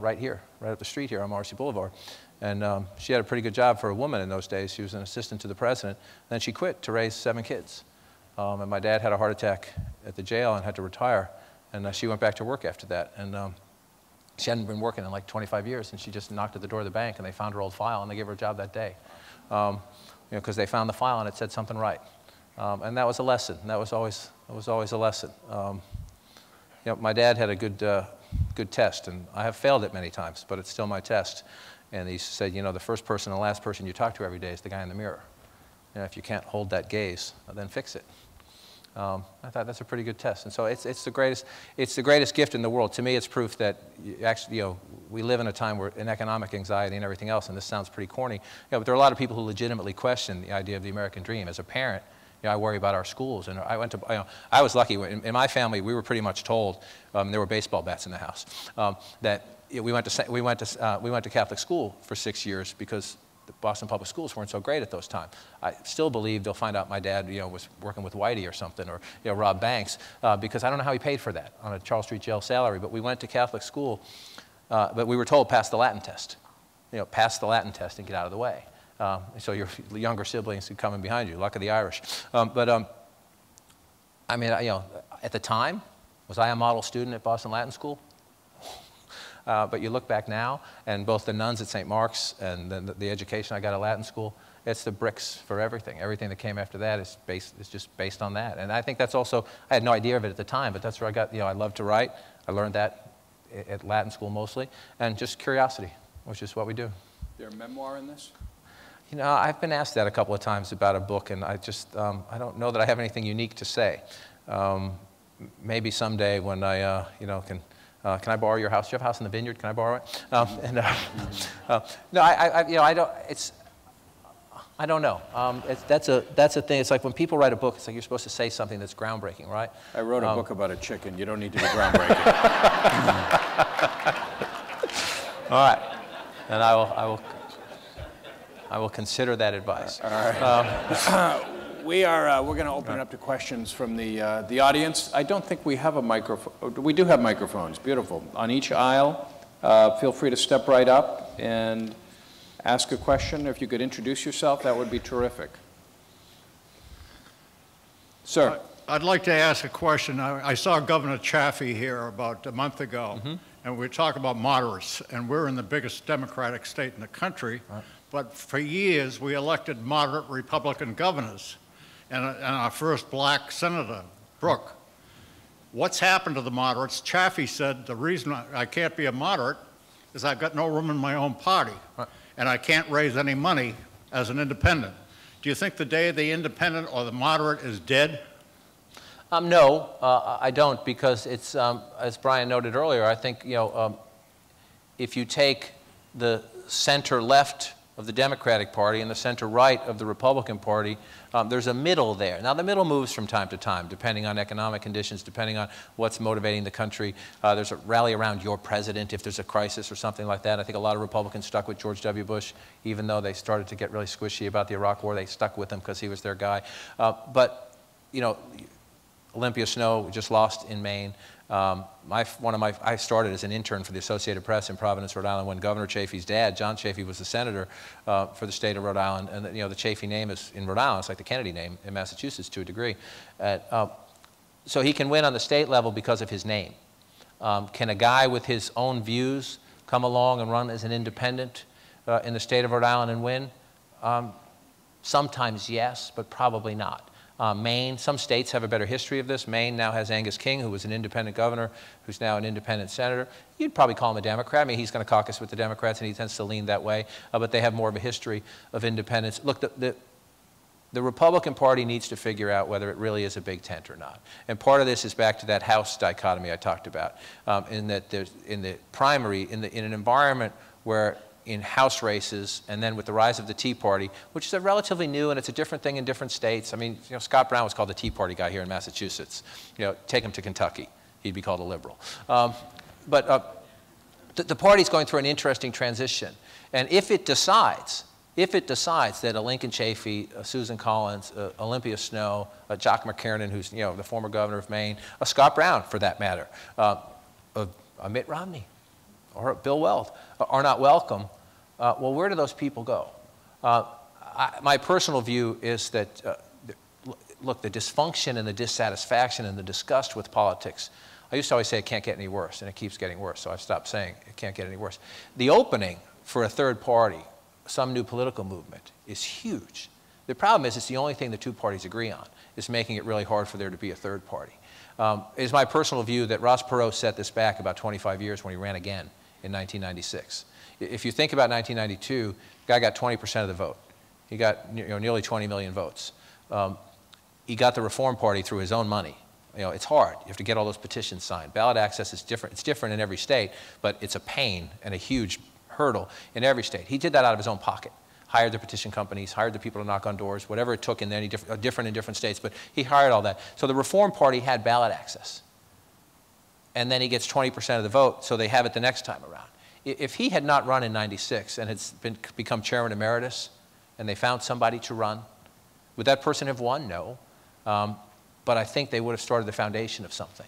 right here, right up the street here on Marcy Boulevard. And she had a pretty good job for a woman in those days. She was an assistant to the president. Then she quit to raise 7 kids. And my dad had a heart attack at the jail and had to retire. And she went back to work after that. And she hadn't been working in like 25 years. And she just knocked at the door of the bank, and they found her old file, and they gave her a job that day. Because they found the file and it said something right. And that was a lesson. That was always a lesson. My dad had a good test, and I have failed it many times, but it's still my test. And he said, the first person and the last person you talk to every day is the guy in the mirror. If you can't hold that gaze, then fix it. I thought that's a pretty good test. And so it's the greatest gift in the world. To me, it's proof that we live in a time where in economic anxiety and everything else, and this sounds pretty corny, but there are a lot of people who legitimately question the idea of the American dream. As a parent, I worry about our schools, and I was lucky. In my family, we were pretty much told there were baseball bats in the house that we went to Catholic school for 6 years because the Boston public schools weren't so great at those times. I still believe they'll find out my dad, was working with Whitey or something, or Rob Banks, because I don't know how he paid for that on a Charles Street jail salary. But we went to Catholic school, but we were told pass the Latin test, pass the Latin test and get out of the way. So your younger siblings could come in behind you. Luck of the Irish. At the time, was I a model student at Boston Latin School? But you look back now, and both the nuns at St. Mark's and the education I got at Latin school, it's the bricks for everything. Everything that came after that is just based on that. And I think that's also, I had no idea of it at the time, but that's where I got, I love to write. I learned that at Latin school mostly, and just curiosity, which is what we do. Is there a memoir in this? I've been asked that a couple of times about a book, and I I don't know that I have anything unique to say. Maybe someday when I, Can I borrow your house? Do you have a house in the vineyard? Can I borrow it? No, I don't. I don't know. That's a thing. It's like when people write a book, it's like you're supposed to say something that's groundbreaking, right? I wrote a book about a chicken. You don't need to be groundbreaking. All right, and I will consider that advice. All right. We're going to open it up to questions from the audience. I don't think we have a microphone. We do have microphones. Beautiful. On each aisle, feel free to step right up and ask a question. If you could introduce yourself, that would be terrific. Sir. I'd like to ask a question. I saw Governor Chaffee here about a month ago, and we talk about moderates, and we're in the biggest Democratic state in the country, but for years we elected moderate Republican governors, and our first black senator, Brooke. What's happened to the moderates? Chaffee said the reason I can't be a moderate is I've got no room in my own party, and I can't raise any money as an independent. Do you think the day the independent or the moderate is dead? No, I don't, because it's, as Brian noted earlier, I think, if you take the center-left of the Democratic Party and the center-right of the Republican Party, there's a middle there. Now, the middle moves from time to time, depending on economic conditions, depending on what's motivating the country. There's a rally around your president if there's a crisis or something like that. I think a lot of Republicans stuck with George W. Bush, even though they started to get really squishy about the Iraq War. They stuck with him because he was their guy. But, Olympia Snowe just lost in Maine. I started as an intern for the Associated Press in Providence, Rhode Island, when Governor Chafee's dad, John Chafee, was the senator for the state of Rhode Island. And the Chafee name is in Rhode Island. It's like the Kennedy name in Massachusetts to a degree. So he can win on the state level because of his name. Can a guy with his own views come along and run as an independent in the state of Rhode Island and win? Sometimes yes, but probably not. Maine, some states have a better history of this. Maine now has Angus King, who was an independent governor, who's now an independent senator. You'd probably call him a Democrat. I mean, he's going to caucus with the Democrats, and he tends to lean that way. But they have more of a history of independence. Look, the Republican Party needs to figure out whether it really is a big tent or not. And part of this is back to that House dichotomy I talked about, in that there's, in the primary, in an environment where in House races, and then with the rise of the Tea Party, which is a relatively new, and it's a different thing in different states. I mean, Scott Brown was called the Tea Party guy here in Massachusetts. Take him to Kentucky, he'd be called a liberal. The party's going through an interesting transition, and if it decides that a Lincoln Chafee, a Susan Collins, Olympia Snowe, Jock McKiernan, who's the former governor of Maine, a Scott Brown, for that matter, a Mitt Romney, or Bill Weld, are not welcome, well, where do those people go? My personal view is that, look, the dysfunction and the dissatisfaction and the disgust with politics, I used to always say it can't get any worse, and it keeps getting worse, so I've stopped saying it can't get any worse. The opening for a third party, some new political movement, is huge. The problem is it's the only thing the two parties agree on, is making it really hard for there to be a third party. It is my personal view that Ross Perot set this back about 25 years when he ran again in 1996. If you think about 1992, the guy got 20% of the vote. He got nearly 20 million votes. He got the Reform Party through his own money. It's hard. You have to get all those petitions signed. Ballot access is different. It's different in every state, but it's a pain and a huge hurdle in every state. He did that out of his own pocket. Hired the petition companies, hired the people to knock on doors, whatever it took in any different in different states, but he hired all that. So the Reform Party had ballot access. And then he gets 20% of the vote, so they have it the next time around. If he had not run in '96 and had become chairman emeritus, and they found somebody to run, would that person have won? No. But I think they would have started the foundation of something.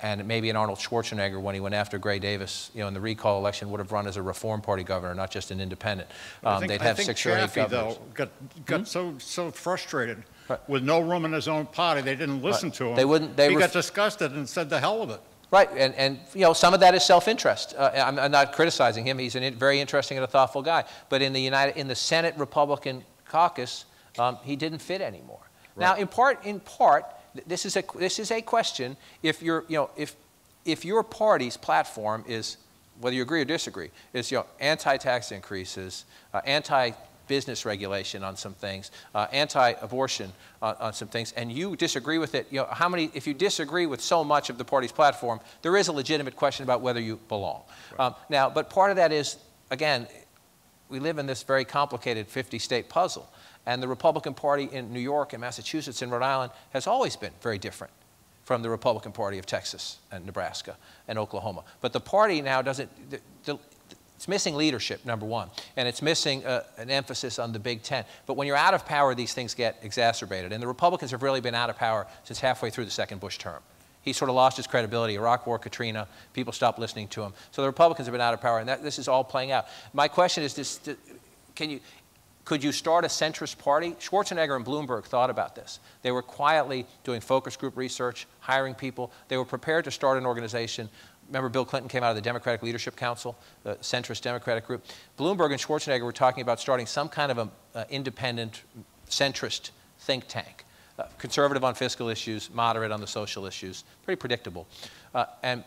And maybe an Arnold Schwarzenegger, when he went after Gray Davis, in the recall election, would have run as a Reform Party governor, not just an independent. They'd have 6 or 8 governors. Though, got so frustrated with no room in his own party, they didn't listen to him. He got disgusted and said, "The hell with it." Right, and some of that is self-interest. I'm not criticizing him. He's a very interesting and a thoughtful guy. But in the Senate Republican caucus, he didn't fit anymore. Right. Now, in part, this is a question. If your party's platform is, whether you agree or disagree, is anti-tax increases, business regulation on some things, anti-abortion on some things, and you disagree with it, you know, if you disagree with so much of the party's platform, there is a legitimate question about whether you belong. Right. Now, but part of that is, again, we live in this very complicated 50-state puzzle, and the Republican Party in New York and Massachusetts and Rhode Island has always been very different from the Republican Party of Texas and Nebraska and Oklahoma. But the party now doesn't, it's missing leadership, number one, and it's missing an emphasis on the Big Ten. But when you're out of power, these things get exacerbated. And the Republicans have really been out of power since halfway through the second Bush term. He sort of lost his credibility. Iraq War, Katrina, people stopped listening to him. So the Republicans have been out of power, and this is all playing out. My question is this, could you start a centrist party? Schwarzenegger and Bloomberg thought about this. They were quietly doing focus group research, hiring people. They were prepared to start an organization. Remember, Bill Clinton came out of the Democratic Leadership Council, the centrist Democratic group. Bloomberg and Schwarzenegger were talking about starting some kind of an independent, centrist think tank. Conservative on fiscal issues, moderate on the social issues, pretty predictable. And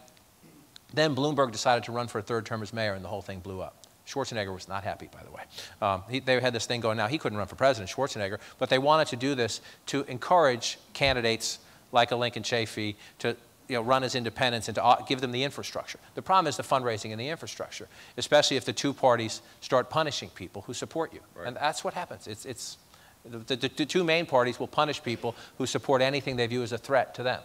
then Bloomberg decided to run for a third term as mayor, and the whole thing blew up. Schwarzenegger was not happy, by the way. They had this thing going now. He couldn't run for president, Schwarzenegger, but they wanted to do this to encourage candidates like a Lincoln Chafee to run as independents and to give them the infrastructure. The problem is the fundraising and the infrastructure, especially if the two parties start punishing people who support you. Right. And that's what happens. The two main parties will punish people who support anything they view as a threat to them.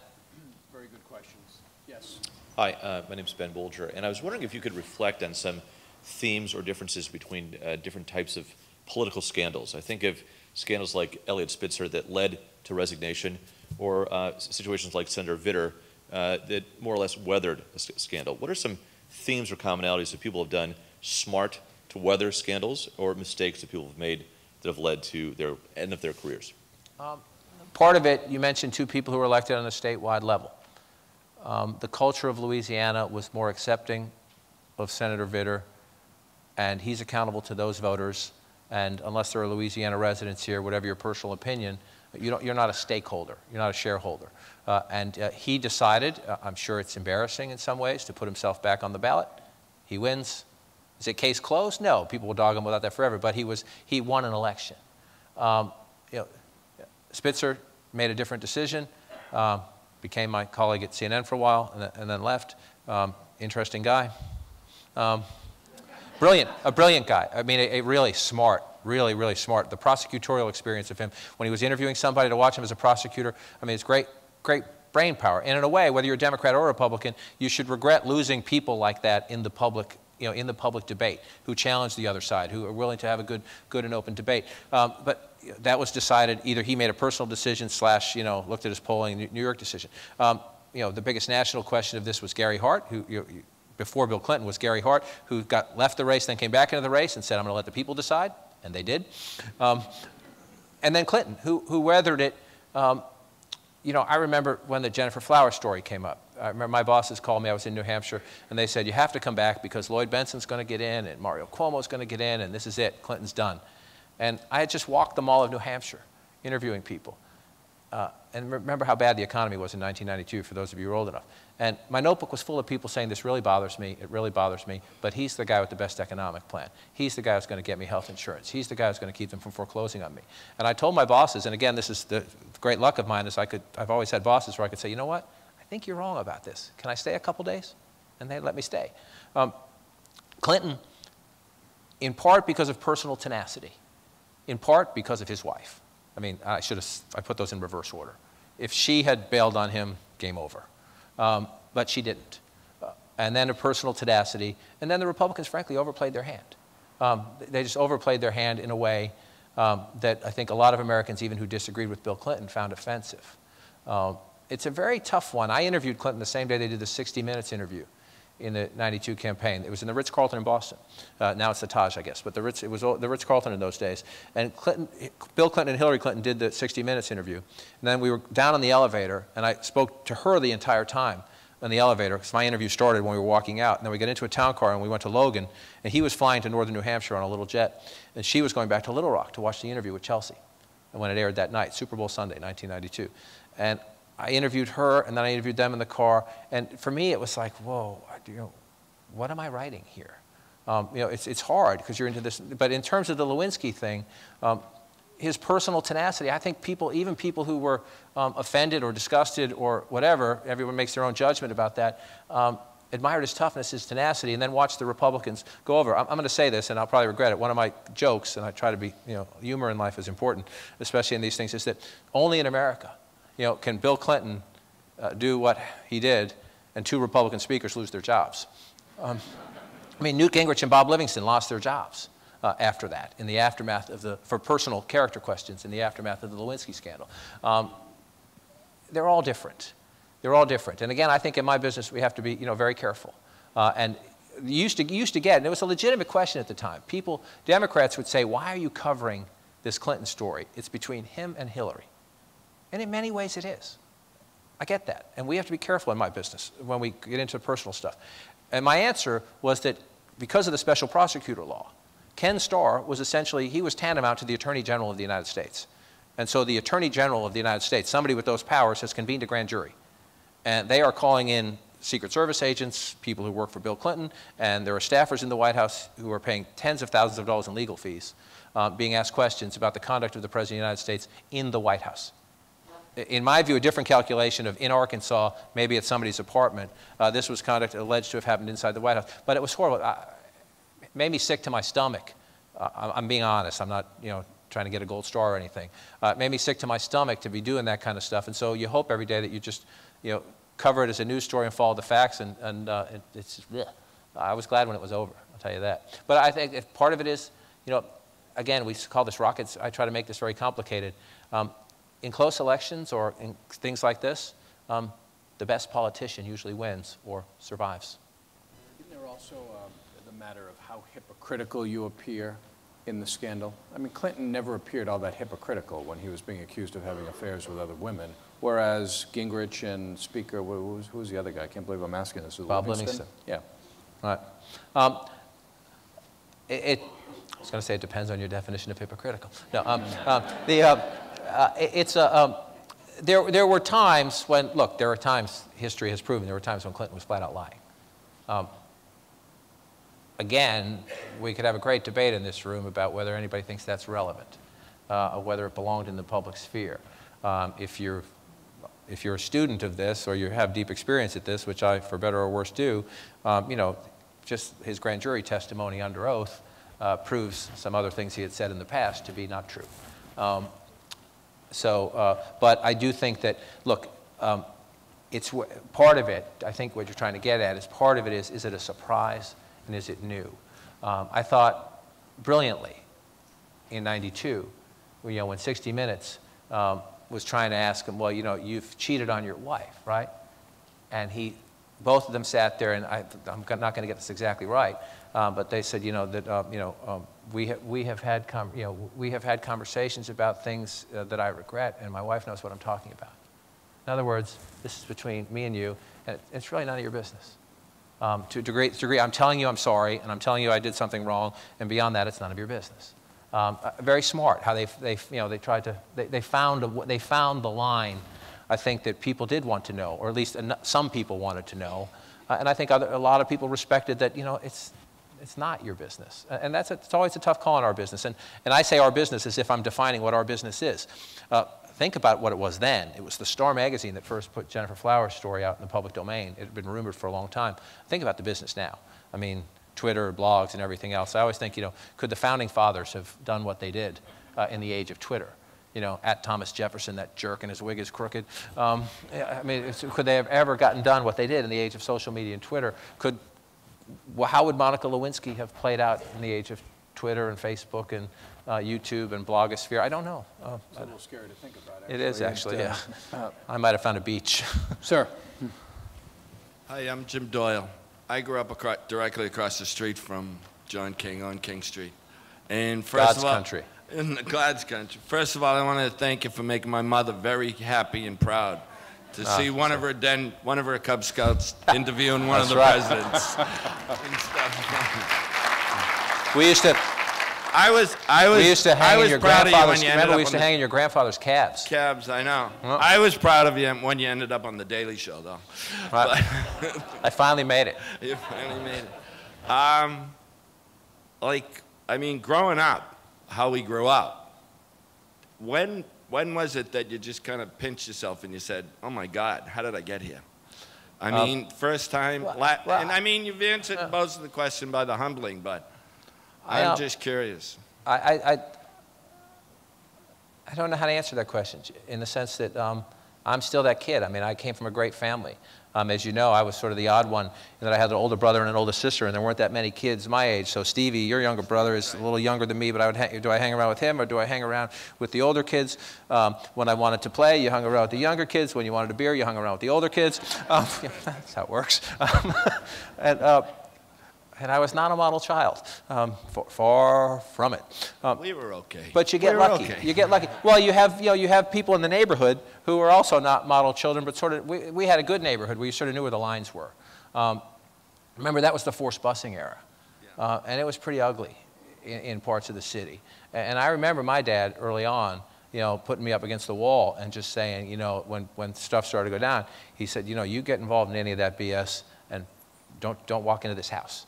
Very good questions. Yes. Hi, my name is Ben Bolger, and I was wondering if you could reflect on some themes or differences between different types of political scandals. I think of scandals like Eliot Spitzer that led to resignation, or situations like Senator Vitter that more or less weathered a scandal. What are some themes or commonalities that people have done smart to weather scandals, or mistakes that people have made that have led to their end of their careers? Part of it, you mentioned two people who were elected on a statewide level. The culture of Louisiana was more accepting of Senator Vitter, and he's accountable to those voters. And unless there are Louisiana residents here, whatever your personal opinion, you're not a stakeholder. You're not a shareholder. And he decided, I'm sure it's embarrassing in some ways, to put himself back on the ballot. He wins. Is it case closed? No. People will dog him about that forever. But he won an election. Spitzer made a different decision, became my colleague at CNN for a while, and then left. Interesting guy. A brilliant guy. I mean, a really smart, really smart. The prosecutorial experience of him, when he was interviewing somebody to watch him as a prosecutor, I mean, it's great brain power. And in a way, whether you're a Democrat or a Republican, you should regret losing people like that in the public, in the public debate, who challenge the other side, who are willing to have a good and open debate. But that was decided, either he made a personal decision / looked at his polling, New York decision. The biggest national question of this was Gary Hart, who before Bill Clinton was Gary Hart, who left the race, then came back into the race and said, I'm going to let the people decide, and they did. And then Clinton, who weathered it. I remember when the Jennifer Flowers story came up. I remember my bosses called me. I was in New Hampshire, and they said, you have to come back because Lloyd Benson's going to get in, and Mario Cuomo's going to get in, and this is it. Clinton's done. And I had just walked the mall of New Hampshire interviewing people. And remember how bad the economy was in 1992, for those of you who are old enough. And my notebook was full of people saying, this really bothers me, it really bothers me, but he's the guy with the best economic plan. He's the guy who's going to get me health insurance. He's the guy who's going to keep them from foreclosing on me. And I told my bosses, and again, this is the great luck of mine, is I've always had bosses where I could say, you know what, I think you're wrong about this. Can I stay a couple days? And they'd let me stay. Clinton, in part because of personal tenacity, in part because of his wife. I mean, I put those in reverse order. If she had bailed on him, game over. But she didn't. And then a personal tenacity. And then the Republicans, frankly, overplayed their hand. They just overplayed their hand in a way that I think a lot of Americans, even who disagreed with Bill Clinton, found offensive. It's a very tough one. I interviewed Clinton the same day they did the 60 Minutes interview in the '92 campaign. It was in the Ritz-Carlton in Boston. Now it's the Taj, I guess, but it was the Ritz-Carlton in those days. And Bill Clinton and Hillary Clinton did the 60 Minutes interview. And then we were down on the elevator, and I spoke to her the entire time on the elevator, because my interview started when we were walking out. And then we got into a town car, and we went to Logan, and he was flying to northern New Hampshire on a little jet, and she was going back to Little Rock to watch the interview with Chelsea, and when it aired that night, Super Bowl Sunday, 1992. And I interviewed her, and then I interviewed them in the car, and for me it was like, whoa, what am I writing here? It's hard because you're into this. But in terms of the Lewinsky thing, his personal tenacity, I think even people who were offended or disgusted or whatever, everyone makes their own judgment about that, admired his toughness, his tenacity, and then watched the Republicans go over. I'm going to say this, and I'll probably regret it. One of my jokes, and I try to be, humor in life is important, especially in these things, is that only in America, can Bill Clinton do what he did and 2 Republican speakers lose their jobs. Newt Gingrich and Bob Livingston lost their jobs after that, in the aftermath of for personal character questions, in the aftermath of the Lewinsky scandal. They're all different. They're all different. And again, I think in my business we have to be, very careful. And you used to get, and it was a legitimate question at the time. Democrats would say, why are you covering this Clinton story? It's between him and Hillary. And in many ways it is. I get that. And we have to be careful in my business when we get into personal stuff. And my answer was that because of the special prosecutor law, Ken Starr was essentially, he was tantamount to the Attorney General of the United States. And so the Attorney General of the United States, somebody with those powers, has convened a grand jury. And they are calling in Secret Service agents, people who work for Bill Clinton, and there are staffers in the White House who are paying tens of thousands of dollars in legal fees, being asked questions about the conduct of the President of the United States in the White House. In my view, a different calculation of in Arkansas, maybe at somebody's apartment. This was conduct alleged to have happened inside the White House. But it was horrible. It made me sick to my stomach. I'm being honest. I'm not, trying to get a gold star or anything. It made me sick to my stomach to be doing that kind of stuff. And so you hope every day that you just, cover it as a news story and follow the facts. And it's just, bleh. I was glad when it was over, I'll tell you that. But I think if part of it is, again, we call this rockets. I try to make this very complicated. In close elections or in things like this, the best politician usually wins or survives. Isn't there also the matter of how hypocritical you appear in the scandal? I mean, Clinton never appeared all that hypocritical when he was being accused of having affairs with other women, whereas Gingrich and Speaker, who was the other guy? I can't believe I'm asking this. Bob Livingston. Yeah. All right. I was going to say it depends on your definition of hypocritical. No, there were times when, look, there are times, history has proven, there were times when Clinton was flat out lying. Again, we could have a great debate in this room about whether anybody thinks that's relevant, or whether it belonged in the public sphere. If you're a student of this, or you have deep experience at this, which I, for better or worse, do, just his grand jury testimony under oath proves some other things he had said in the past to be not true. But I do think that, look, it's part of it, I think what you're trying to get at is part of it is it a surprise and is it new? I thought brilliantly in '92, when 60 Minutes was trying to ask him, well, you've cheated on your wife, right? And both of them sat there, and I'm not going to get this exactly right, but they said, that we have had conversations about things that I regret, and my wife knows what I'm talking about. In other words, this is between me and you, and it's really none of your business. To a degree, I'm telling you I'm sorry, and I'm telling you I did something wrong, and beyond that, it's none of your business. Very smart how they found the line. I think that people did want to know, or at least some people wanted to know, and I think a lot of people respected that. It's not your business, and it's always a tough call in our business. And I say our business as if I'm defining what our business is. Think about what it was then. It was the Star magazine that first put Jennifer Flowers' story out in the public domain. It had been rumored for a long time. Think about the business now. I mean, Twitter, blogs, and everything else. I always think, could the founding fathers have done what they did in the age of Twitter? At Thomas Jefferson, that jerk, and his wig is crooked. I mean, could they have ever done what they did in the age of social media and Twitter? How would Monica Lewinsky have played out in the age of Twitter and Facebook and YouTube and blogosphere? I don't know. It's a little scary to think about, actually. It is, actually, yeah. I might have found a beach. Sir. Hi, I'm Jim Doyle. I grew up directly across the street from John King on King Street. And first of all, country. In God's country. First of all, I want to thank you for making my mother very happy and proud to see one of her Cub Scouts interviewing one of the presidents. We used to. We used to hang in your grandfather's. Remember, we used to hang in your grandfather's cabs. Cabs, I know. Well, I was proud of you when you ended up on the Daily Show, though. Right. I finally made it. You finally made it. like, I mean, growing up, how we grew up, when was it that you just kind of pinched yourself and you said, oh my God, how did I get here? I mean, first time, and I mean, you've answered most of the question by the humbling, but I'm just curious. I don't know how to answer that question in the sense that I'm still that kid. I mean, I came from a great family. As you know, I was sort of the odd one in that I had an older brother and an older sister, and there weren't that many kids my age. So Stevie, your younger brother, is a little younger than me, but do I hang around with him or do I hang around with the older kids? When I wanted to play, you hung around with the younger kids. When you wanted a beer, you hung around with the older kids. That's how it works. And I was not a model child, far from it. We were okay. But you get lucky. Okay. You get lucky. Well, you have people in the neighborhood who are also not model children, but sort of, we had a good neighborhood. We sort of knew where the lines were. Remember, that was the forced busing era. And it was pretty ugly in parts of the city. And I remember my dad early on, putting me up against the wall and just saying, when stuff started to go down, he said, you get involved in any of that BS and don't walk into this house.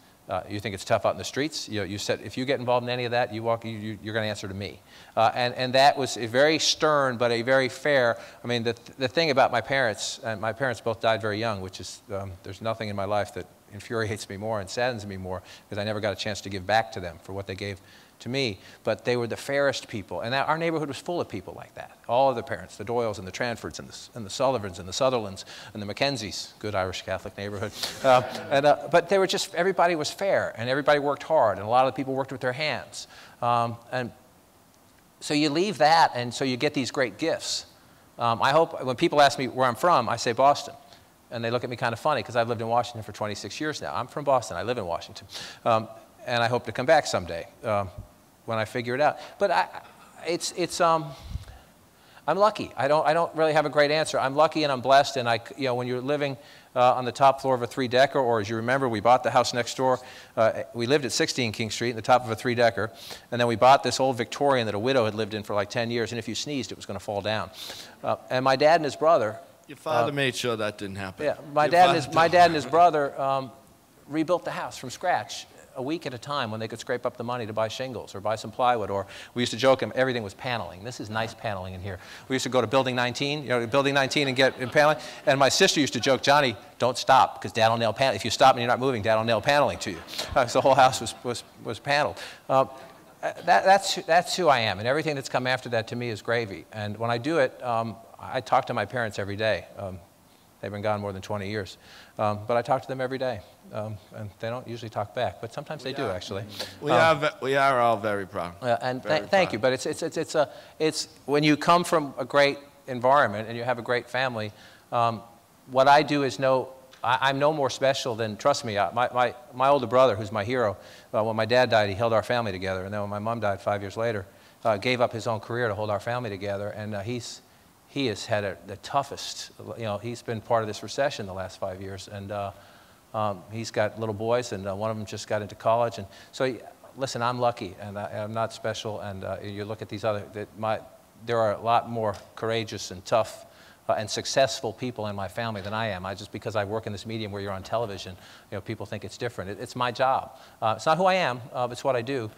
You think it's tough out in the streets? You said if you get involved in any of that, you're going to answer to me. And that was a very stern, but a very fair. I mean, the thing about my parents, and my parents both died very young, which is there's nothing in my life that infuriates me more and saddens me more because I never got a chance to give back to them for what they gave to me. But they were the fairest people, and our neighborhood was full of people like that. All of the parents, the Doyles and the Tranfords and the Sullivans and the Sutherlands and the Mackenzies, good Irish Catholic neighborhood. But they were just, everybody was fair, and everybody worked hard, and a lot of the people worked with their hands. And so you leave that, and so you get these great gifts. I hope when people ask me where I'm from, I say Boston. And they look at me kind of funny because I've lived in Washington for 26 years now. I'm from Boston. I live in Washington. And I hope to come back someday when I figure it out. But I'm lucky. I don't really have a great answer. I'm lucky and I'm blessed. And when you're living on the top floor of a 3-decker, or as you remember, we bought the house next door. We lived at 16 King Street, in the top of a 3-decker. And then we bought this old Victorian that a widow had lived in for like 10 years. And if you sneezed, it was going to fall down. And my dad and his brother. Your father made sure that didn't happen. Yeah, my dad and his brother rebuilt the house from scratch a week at a time when they could scrape up the money to buy shingles or buy some plywood. Or we used to joke everything was paneling. This is nice paneling in here. We used to go to Building 19, Building 19 and get paneling. And my sister used to joke, Johnny, don't stop because Dad will nail paneling. If you stop and you're not moving, Dad will nail paneling to you. So the whole house was paneled. That's who I am, and everything that's come after that to me is gravy. And when I do it, I talk to my parents every day. They've been gone more than 20 years. But I talk to them every day. And they don't usually talk back, but sometimes they do, actually. We are all very proud. And thank you. But it's when you come from a great environment and you have a great family, what I do is I'm no more special than, trust me, my older brother, who's my hero, when my dad died, he held our family together. And then when my mom died 5 years later, gave up his own career to hold our family together. And he has had the toughest, he's been part of this recession the last 5 years. And he's got little boys, and one of them just got into college. And so, listen, I'm lucky, and I'm not special. And you look at these there are a lot more courageous and tough and successful people in my family than I am. Just because I work in this medium where you're on television, people think it's different. It's my job. It's not who I am, it's what I do.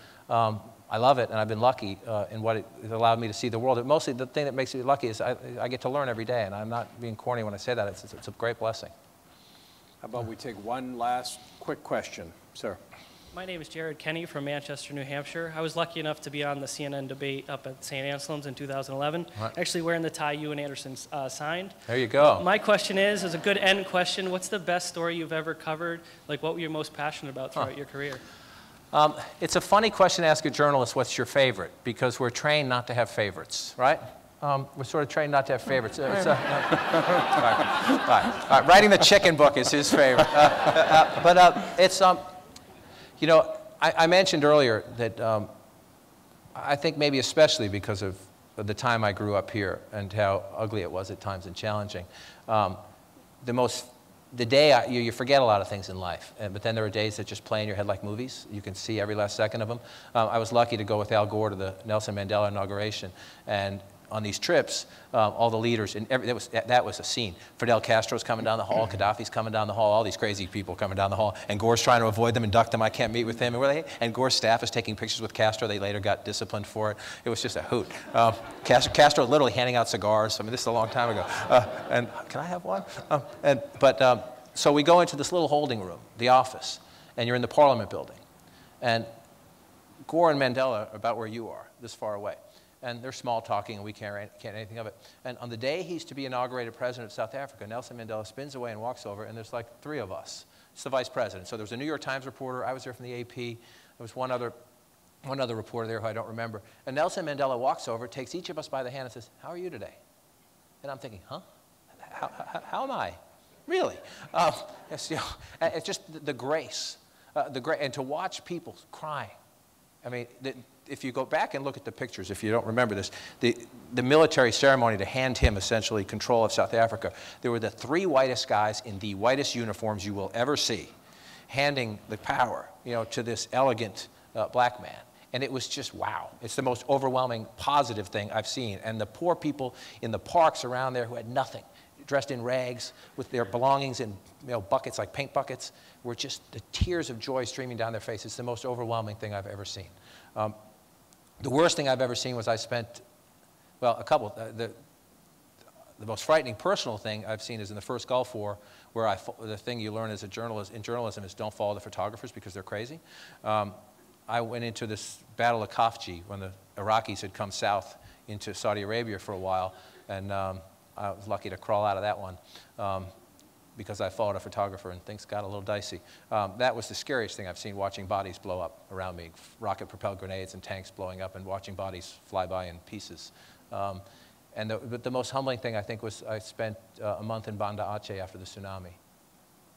I love it, and I've been lucky in what it allowed me to see the world. Mostly the thing that makes me lucky is I get to learn every day, and I'm not being corny when I say that. It's a great blessing. How about we take one last quick question? Sir. My name is Jared Kenny from Manchester, New Hampshire. I was lucky enough to be on the CNN debate up at St. Anselm's in 2011, actually wearing the tie you and Anderson signed. There you go. My question is a good end question, what's the best story you've ever covered? Like, what were you most passionate about throughout your career? It's a funny question to ask a journalist, what's your favorite? Because we're trained not to have favorites, right? We're sort of trained not to have favorites. All right. Writing the chicken book is his favorite. I mentioned earlier that I think maybe especially because of the time I grew up here and how ugly it was at times and challenging, the day you forget a lot of things in life, but then there are days that just play in your head like movies. You can see every last second of them. I was lucky to go with Al Gore to the Nelson Mandela inauguration, and on these trips, all the leaders, and that was a scene. Fidel Castro's coming down the hall, Gaddafi's coming down the hall, all these crazy people coming down the hall, and Gore's trying to avoid them and duck them. I can't meet with him. And Gore's staff is taking pictures with Castro. They later got disciplined for it. It was just a hoot. Castro literally handing out cigars. I mean, this is a long time ago. And can I have one? So we go into this little holding room, the office, and you're in the Parliament building. And Gore and Mandela are about where you are, this far away. And they're small talking, and we can't anything of it. And on the day he's to be inaugurated president of South Africa, Nelson Mandela spins away and walks over, and there's like 3 of us. It's the vice president. So there was a New York Times reporter. I was there from the AP. There was one other reporter there who I don't remember. And Nelson Mandela walks over, takes each of us by the hand and says, "How are you today?" And I'm thinking, huh? How am I? Really? It's just the grace. And to watch people crying. I mean, if you go back and look at the pictures, if you don't remember this, the military ceremony to hand him essentially control of South Africa, there were the 3 whitest guys in the whitest uniforms you will ever see, handing the power, to this elegant black man. And it was just, wow. It's the most overwhelming positive thing I've seen. And the poor people in the parks around there who had nothing, dressed in rags with their belongings in buckets like paint buckets, were just the tears of joy streaming down their faces. It's the most overwhelming thing I've ever seen. The worst thing I've ever seen was I spent, well, a couple. The most frightening personal thing I've seen is in the first Gulf War, where the thing you learn as a journalist in journalism is don't follow the photographers because they're crazy. I went into this Battle of Khafji when the Iraqis had come south into Saudi Arabia for a while, and I was lucky to crawl out of that one because I followed a photographer and things got a little dicey. That was the scariest thing I've seen, watching bodies blow up around me, rocket-propelled grenades and tanks blowing up and watching bodies fly by in pieces. But the most humbling thing, I think, was I spent a month in Banda Aceh after the tsunami,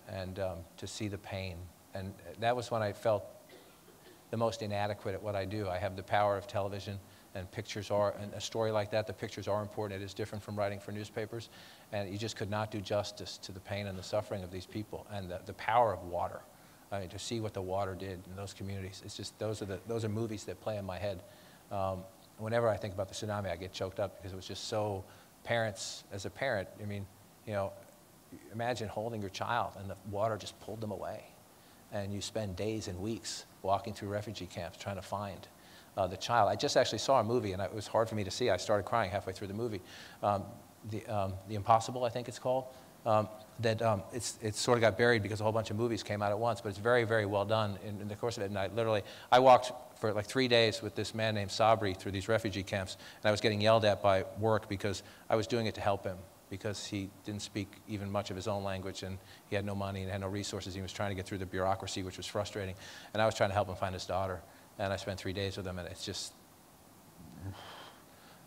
and to see the pain. And that was when I felt the most inadequate at what I do. I have the power of television, and pictures are, and a story like that, the pictures are important. It is different from writing for newspapers, and you just could not do justice to the pain and the suffering of these people, and the power of water. I mean, to see what the water did in those communities, it's just, those are movies that play in my head. Whenever I think about the tsunami, I get choked up because it was just so, as a parent, I mean, imagine holding your child and the water just pulled them away. And you spend days and weeks walking through refugee camps trying to find the child. I just actually saw a movie, and it was hard for me to see. I started crying halfway through the movie. The Impossible, I think it's called. It sort of got buried because a whole bunch of movies came out at once, but it's very, very well done in the course of it. And I walked for like 3 days with this man named Sabri through these refugee camps, and I was getting yelled at by work because I was doing it to help him, because he didn't speak even much of his own language, and he had no money and had no resources. He was trying to get through the bureaucracy, which was frustrating. And I was trying to help him find his daughter. And I spent 3 days with him, and it's just,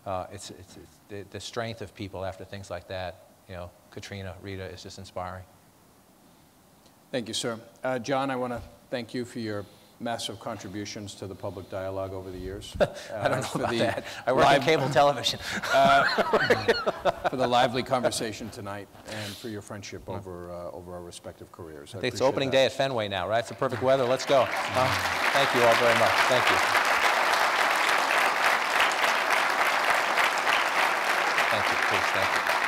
the strength of people after things like that, Katrina, Rita, is just inspiring. Thank you, sir. John, I want to thank you for your massive contributions to the public dialogue over the years. I don't know about that. I work on cable television. For the lively conversation tonight, and for your friendship over our respective careers. I think it's opening day at Fenway now, right? It's the perfect weather. Let's go. Thank you all very much. Thank you. Thank you. Please, thank you.